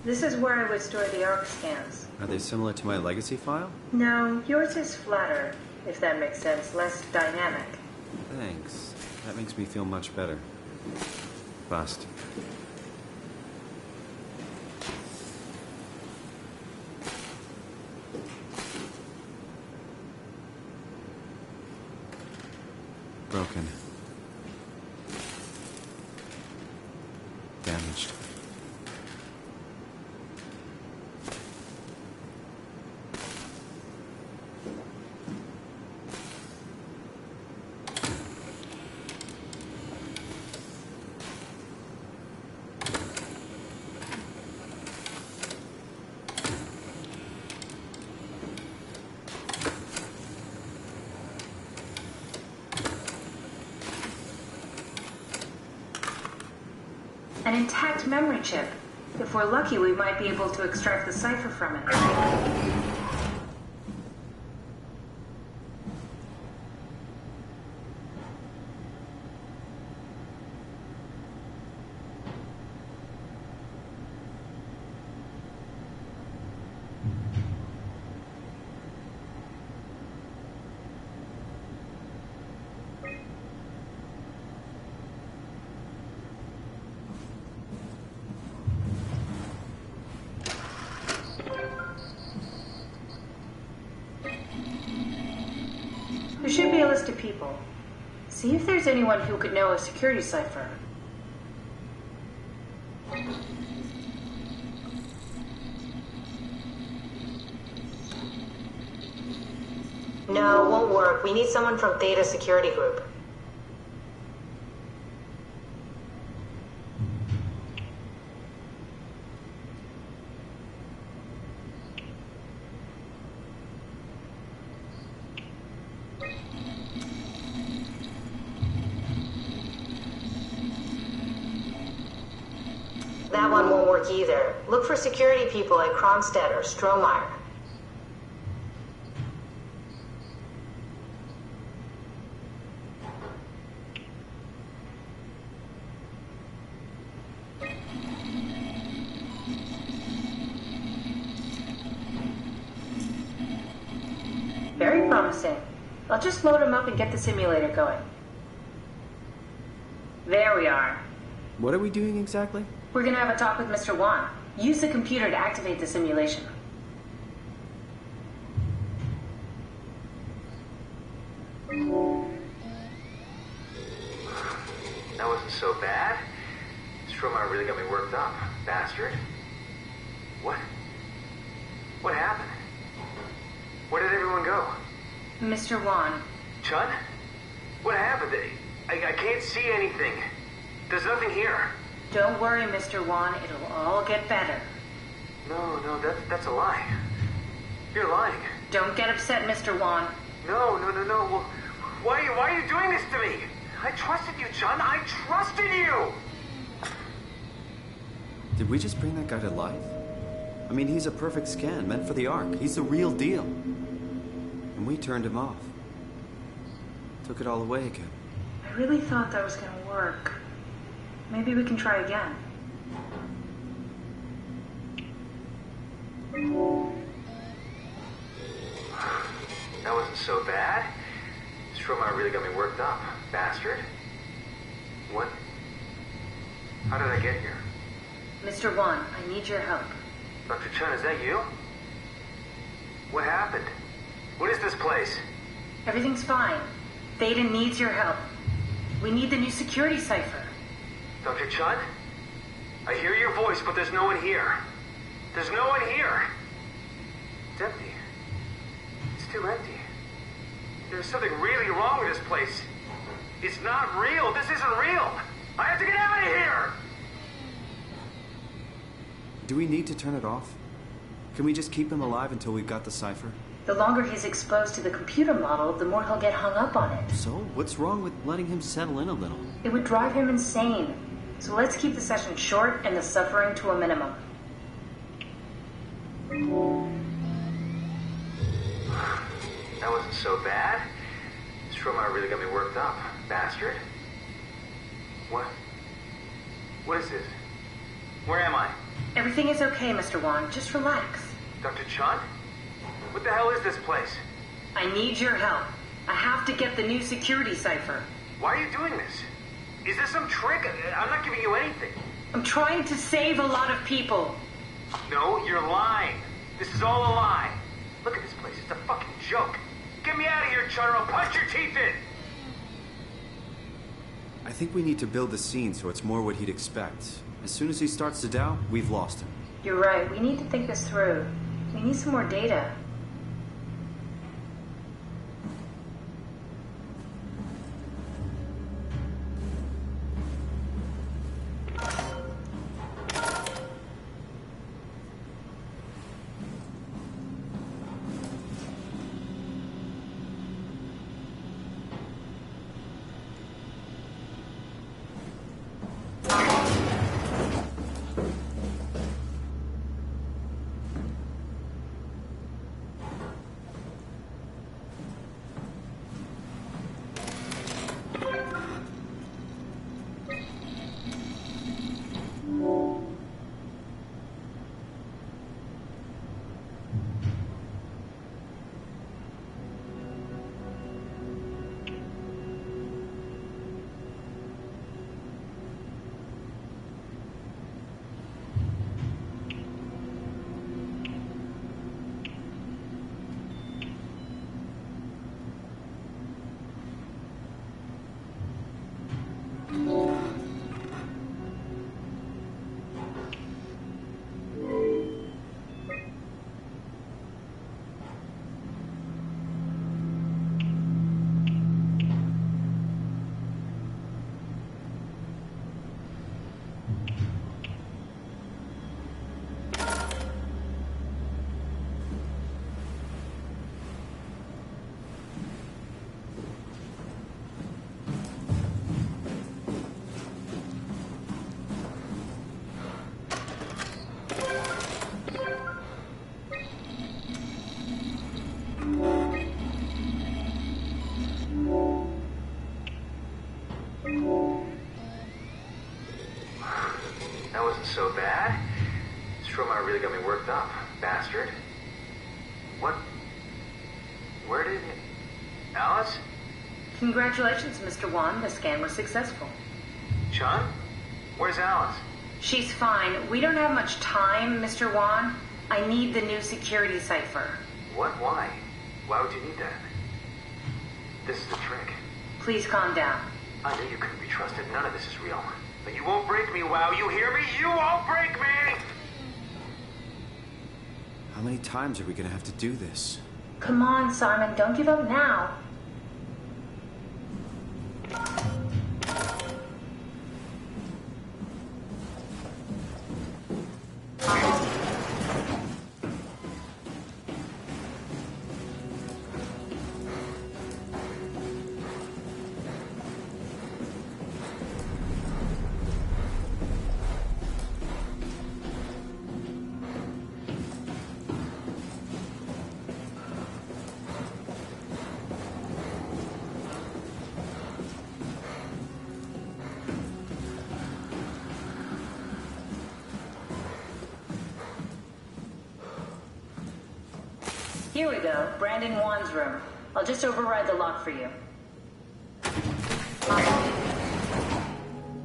S17: This is where I would store the Ark scans.
S3: Are they similar to my legacy file?
S17: No, yours is flatter, if that makes sense, less dynamic.
S3: Thanks. That makes me feel much better. Bust. Broken. Damaged.
S17: An intact memory chip. If we're lucky, we might be able to extract the cipher from it. There should be a list of people. See if there's anyone who could know a security cipher. No, won't work. We need someone from Theta Security Group. That one won't work either. Look for security people at Kronstadt or Strohmeyer. Very promising. I'll just load them up and get the simulator going. There we are.
S3: What are we doing exactly?
S17: We're gonna have a talk with Mr. Wan. Use the computer to activate the simulation.
S10: That wasn't so bad. Strohmeyer really got me worked up, bastard. What? What happened? Where did everyone go?
S17: Mr. Wan.
S10: Chun? What happened? I can't see anything. There's nothing here.
S17: Don't worry, Mr. Wan. It'll all get better.
S10: No, that's a lie. You're lying.
S17: Don't get upset, Mr. Wan.
S10: No. Well, why are you doing this to me?
S14: I trusted you, Chun. I trusted you!
S3: Did we just bring that guy to life? I mean, he's a perfect scan, meant for the Ark. He's the real deal. And we turned him off. Took it all away again.
S17: I really thought that was gonna work. Maybe we can try again.
S14: That wasn't so bad. Stromeyer really got me worked up, bastard. What? How did I get here?
S17: Mr. Wan, I need your help.
S14: Dr. Chun, is that you? What happened? What is this place?
S17: Everything's fine. Theta needs your help. We need the new security cipher.
S14: Dr. Chun? I hear your voice, but there's no one here. There's no one here. It's empty. It's too empty. There's something really wrong with this place. It's not real. This isn't real. I have to get out of here!
S3: Do we need to turn it off? Can we just keep him alive until we've got the cipher?
S17: The longer he's exposed to the computer model, the more he'll get hung up on it.
S3: So, what's wrong with letting him settle in a little?
S17: It would drive him insane. So let's keep the session short and the suffering to a minimum.
S14: That wasn't so bad. Stromeyer really got me worked up, bastard. What? What is this? Where am I?
S17: Everything is okay, Mr. Wan. Just relax.
S14: Dr. Chun? What the hell is this place?
S17: I need your help. I have to get the new security cipher.
S14: Why are you doing this? Is this some trick? I'm not giving you anything.
S17: I'm trying to save a lot of people.
S14: No, you're lying. This is all a lie. Look at this place. It's a fucking joke. Get me out of here, Chun, or I'll punch your teeth in!
S3: I think we need to build the scene so it's more what he'd expect. As soon as he starts to doubt, we've lost him.
S17: You're right. We need to think this through. We need some more data.
S14: That wasn't so bad. Stromeyer really got me worked up, bastard. What? Where did it... Alice?
S17: Congratulations, Mr. Wan. The scan was successful.
S14: Chun? Where's Alice?
S17: She's fine. We don't have much time, Mr. Wan. I need the new security cipher.
S14: What? Why? Why would you need that? This is a trick.
S17: Please calm down.
S14: I knew you couldn't be trusted. None of this is real. But you won't break me, WoW. You hear me? You won't break me!
S3: How many times are we gonna have to do this?
S17: Come on, Simon. Don't give up now. Here we go, Brandon Wan's room. I'll just override the lock for you.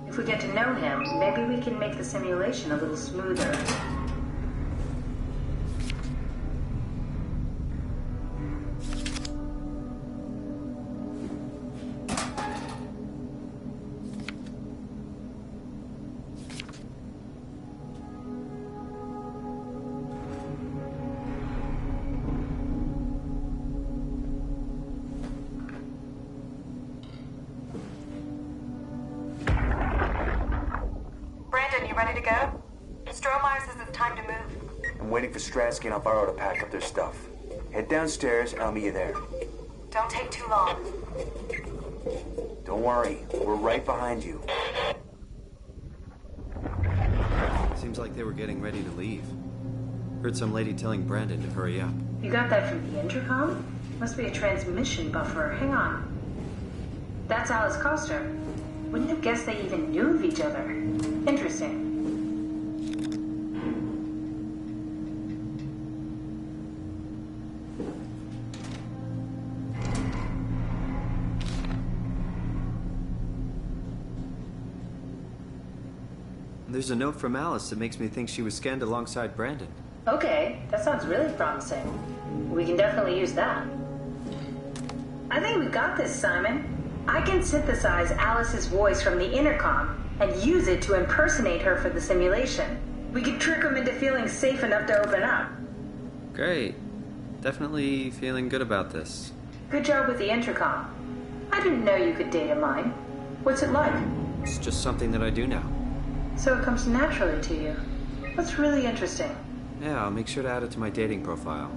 S17: If we get to know him, maybe we can make the simulation a little smoother.
S5: Ready to go? Stromeyer says it's time to move.
S22: I'm waiting for Stratsky and Alvaro to pack up their stuff. Head downstairs and I'll meet you there.
S5: Don't take too long.
S22: Don't worry, we're right behind you.
S3: Seems like they were getting ready to leave. Heard some lady telling Brandon to hurry up.
S17: You got that from the intercom? Must be a transmission buffer. Hang on. That's Alice Coster. Wouldn't have guessed they even knew of each other. Interesting.
S3: There's a note from Alice that makes me think she was scanned alongside Brandon.
S17: Okay, that sounds really promising. We can definitely use that. I think we got this, Simon. I can synthesize Alice's voice from the intercom and use it to impersonate her for the simulation. We could trick them into feeling safe enough to open up.
S3: Great. Definitely feeling good about this.
S17: Good job with the intercom. I didn't know you could data mine. What's it like?
S3: It's just something that I do now.
S17: So it comes naturally to you. That's really interesting.
S3: Yeah, I'll make sure to add it to my dating profile.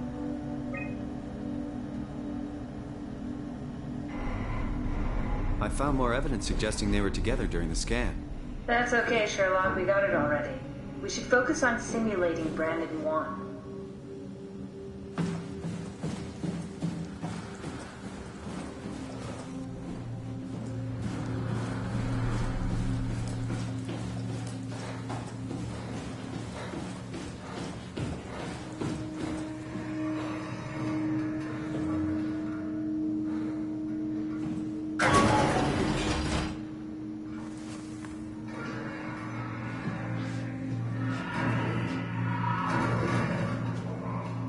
S3: I found more evidence suggesting they were together during the scan.
S17: That's okay, Sherlock. We got it already. We should focus on simulating Brandon Wan.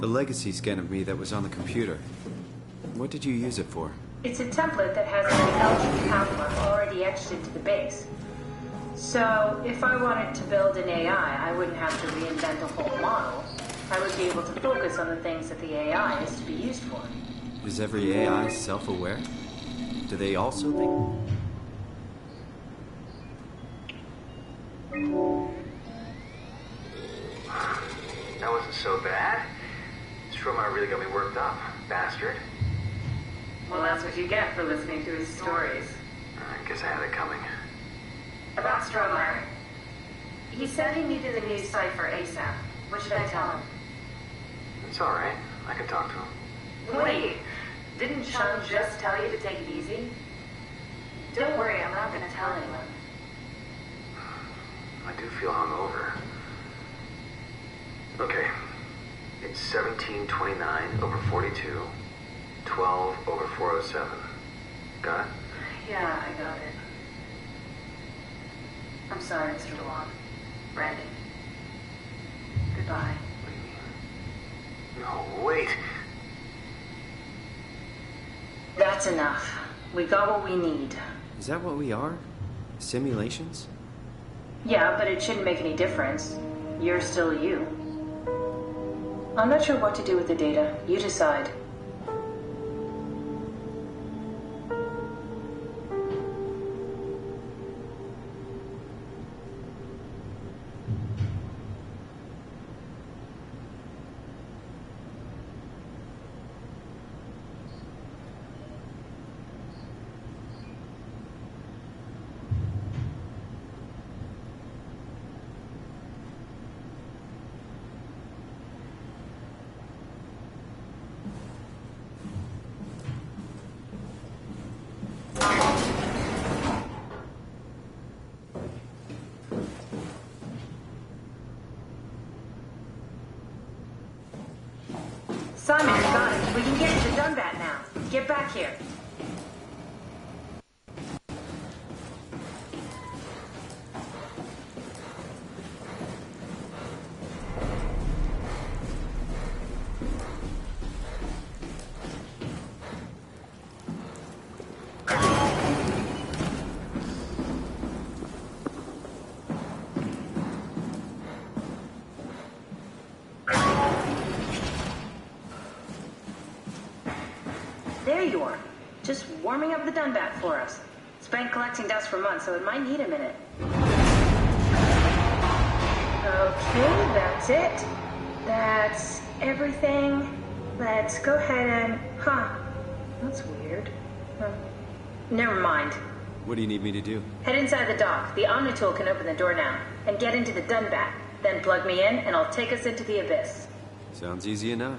S3: The legacy scan of me that was on the computer. What did you use it for?
S17: It's a template that has an intelligent pathwork already etched into the base. So, if I wanted to build an AI, I wouldn't have to reinvent a whole model. I would be able to focus on the things that the AI is to be used for.
S3: Is every AI self-aware? Do they also think...
S14: That wasn't so bad. Stromeyer really got me worked up, bastard.
S17: Well, that's what you get for listening to his stories.
S14: I guess I had it coming.
S17: About Stromeyer. He said he needed a new cipher ASAP. What should I tell him?
S14: It's alright. I can talk to him.
S17: Wait, didn't Sean just tell you to take it easy? Don't worry, I'm not going to tell anyone.
S14: I do feel hungover. Okay. It's 1729 over 42, 12 over 407. Got it?
S17: Yeah, I got it. I'm sorry, Mr. Wan. Brandon. Goodbye.
S14: No, wait.
S17: That's enough. We got what we need.
S3: Is that what we are? Simulations?
S17: Yeah, but it shouldn't make any difference. You're still you. I'm not sure what to do with the data. You decide. Simon, you got it. We can get to the Dunbat now. Get back here. There you are. Just warming up the Dunbat for us. It's been collecting dust for months, so it might need a minute. Okay, that's it. That's everything. Let's go ahead and... Huh. That's weird. Never mind.
S3: What do you need me to do?
S17: Head inside the dock. The Omnitool can open the door now. And get into the Dunbat. Then plug me in, and I'll take us into the Abyss.
S3: Sounds easy enough.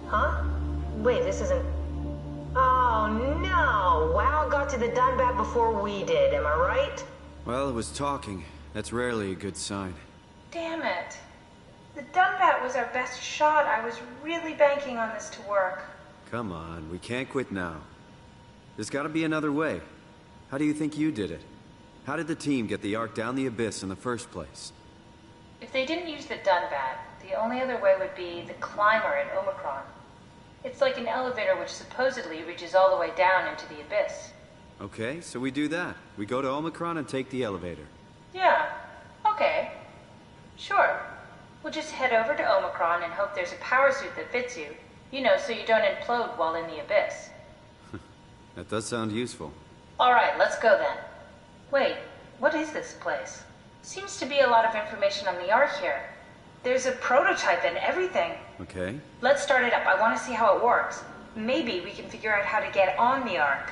S17: Huh? Wait, this isn't... Oh, no! WoW got to the Dunbat before we did, am I right?
S3: Well, it was talking. That's rarely a good sign.
S17: Damn it. The Dunbat was our best shot. I was really banking on this to work.
S3: Come on, we can't quit now. There's gotta be another way. How do you think you did it? How did the team get the Ark down the abyss in the first place?
S17: If they didn't use the Dunbat, the only other way would be the climber at Omicron. It's like an elevator which supposedly reaches all the way down into the abyss.
S3: Okay, so we do that. We go to Omicron and take the elevator.
S17: Yeah, okay. Sure. We'll just head over to Omicron and hope there's a power suit that fits you. You know, so you don't implode while in the abyss.
S3: That does sound useful.
S17: Alright, let's go then. Wait, what is this place? Seems to be a lot of information on the Ark here. There's a prototype and everything.
S3: Okay.
S17: Let's start it up. I want to see how it works. Maybe we can figure out how to get on the Ark.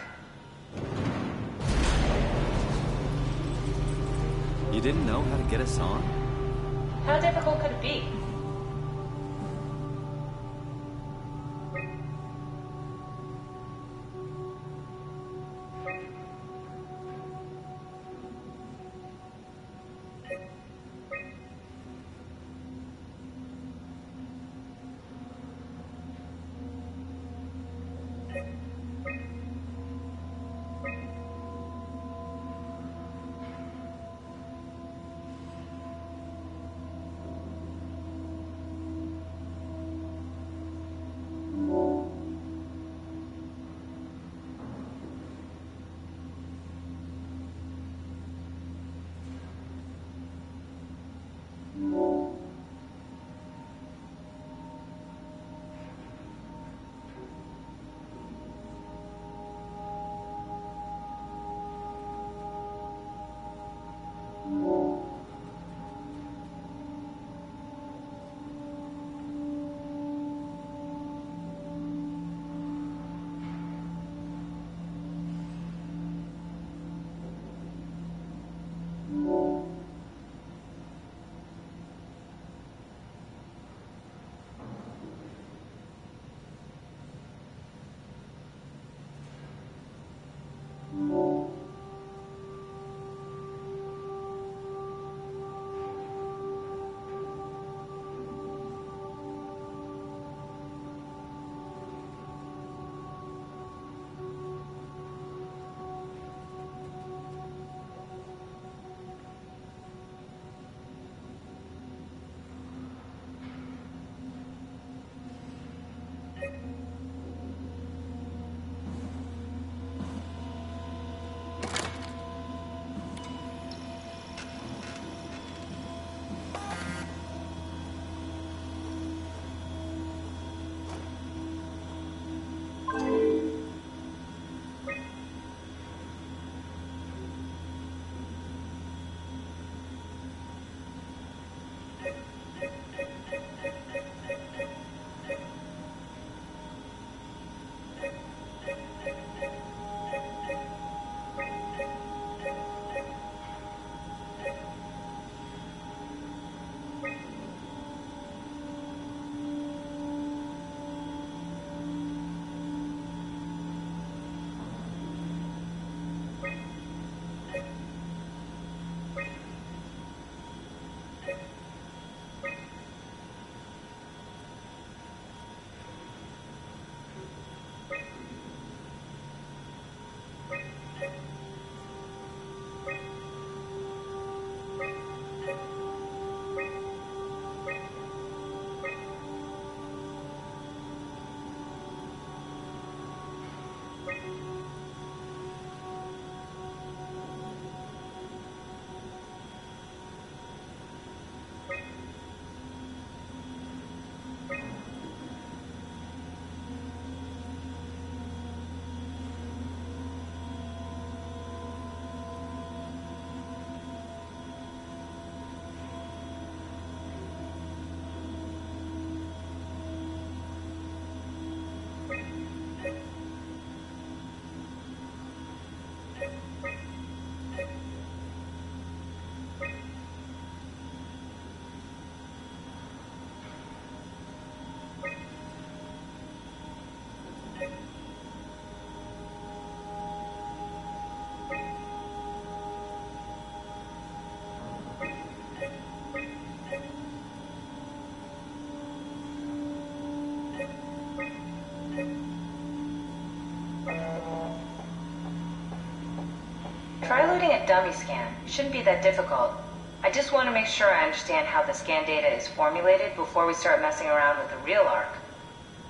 S3: You didn't know how to get us on?
S17: How difficult could it be? Try loading a dummy scan. It shouldn't be that difficult. I just want to make sure I understand how the scan data is formulated before we start messing around with the real ARC.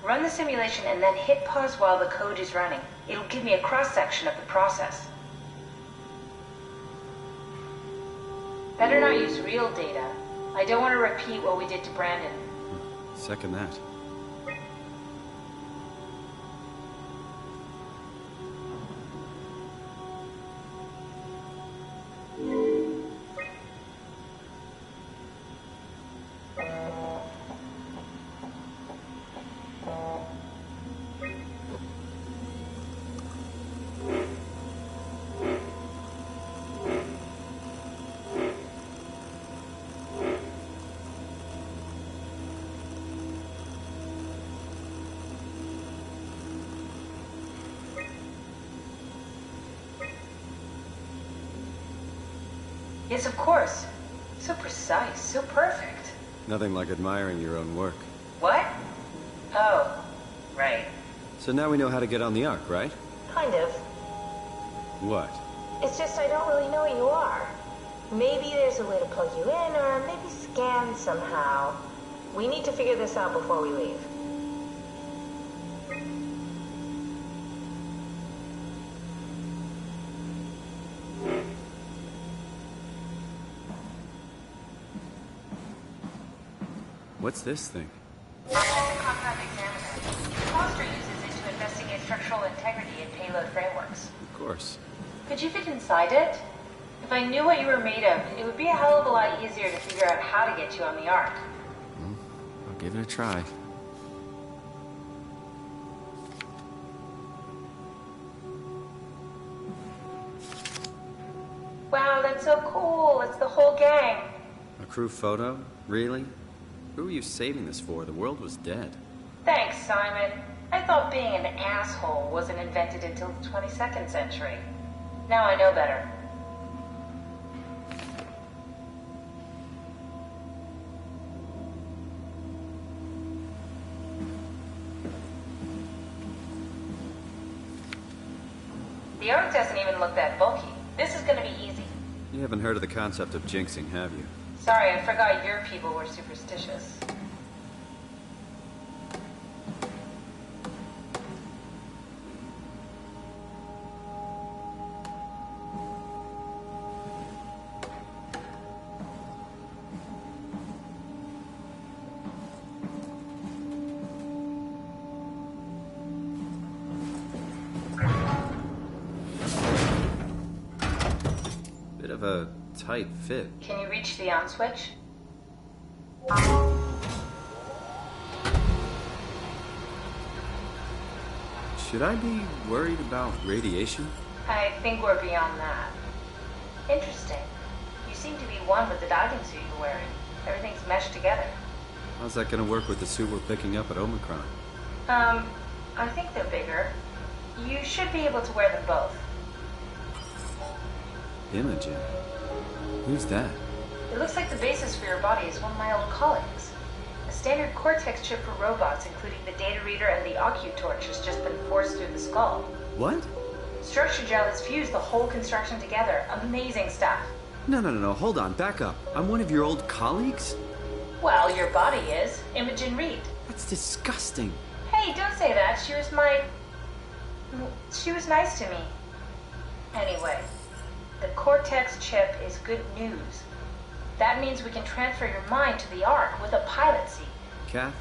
S17: Run the simulation and then hit pause while the code is running. It'll give me a cross-section of the process. Better not use real data. I don't want to repeat what we did to Brandon.
S3: Second that.
S17: Yes, of course. So precise, so perfect.
S3: Nothing like admiring your own work.
S17: What? Oh, right.
S3: So now we know how to get on the Ark, right?
S12: Kind of.
S3: What?
S12: It's just I don't really know what you are. Maybe there's a way to plug you in, or maybe scan somehow. We need to figure this out before we leave.
S3: What's this thing?
S17: Compound examiner. Foster uses it to investigate structural integrity in payload frameworks.
S3: Of course.
S17: Could you fit inside it? If I knew what you were made of, it would be a hell of a lot easier to figure out how to get you on the Ark.
S3: I'll give it a try.
S17: Wow, that's so cool. It's the whole gang.
S3: A crew photo? Really? Who are you saving this for? The world was dead.
S17: Thanks, Simon. I thought being an asshole wasn't invented until the 22nd century. Now I know better. The Ark doesn't even look that bulky. This is gonna be easy.
S3: You haven't heard of the concept of jinxing, have you?
S17: Sorry, I forgot your people were superstitious.
S3: Bit of a tight fit.
S17: Can you reach the on switch?
S3: Should I be worried about radiation?
S17: I think we're beyond that. Interesting. You seem to be one with the diving suit you're wearing. Everything's meshed together.
S3: How's that gonna work with the suit we're picking up at Omicron?
S17: I think they're bigger. You should be able to wear them both.
S3: Imogen? Who's that?
S17: It looks like the basis for your body is one of my old colleagues. A standard Cortex chip for robots, including the data reader and the OcuTorch, has just been forced through the skull.
S3: What?
S17: Structure gel has fused the whole construction together. Amazing stuff.
S3: No, hold on, back up. I'm one of your old colleagues?
S17: Well, your body is. Imogen Reed.
S3: That's disgusting.
S17: Hey, don't say that. She was nice to me. Anyway, the Cortex chip is good news. That means we can transfer your mind to the Ark with a pilot seat.
S3: Kath,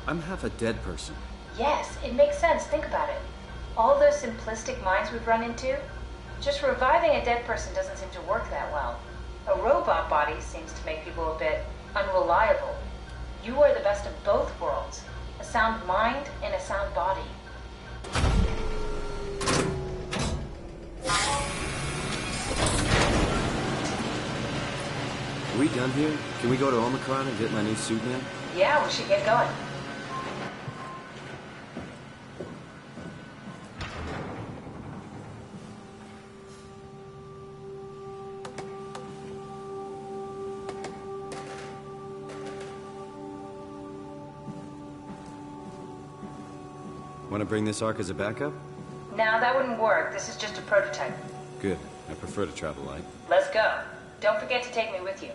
S3: I'm half a dead person.
S17: Yes, it makes sense. Think about it. All those simplistic minds we've run into, just reviving a dead person doesn't seem to work that well. A robot body seems to make people a bit unreliable. You are the best of both worlds. A sound mind and a sound body.
S3: Are we done here? Can we go to Omicron and get my new suit now?
S17: Yeah, we should get going.
S3: Want to bring this Ark as a backup?
S17: No, that wouldn't work. This is just a prototype.
S3: Good. I prefer to travel light.
S12: Let's go. Don't forget to take me with you.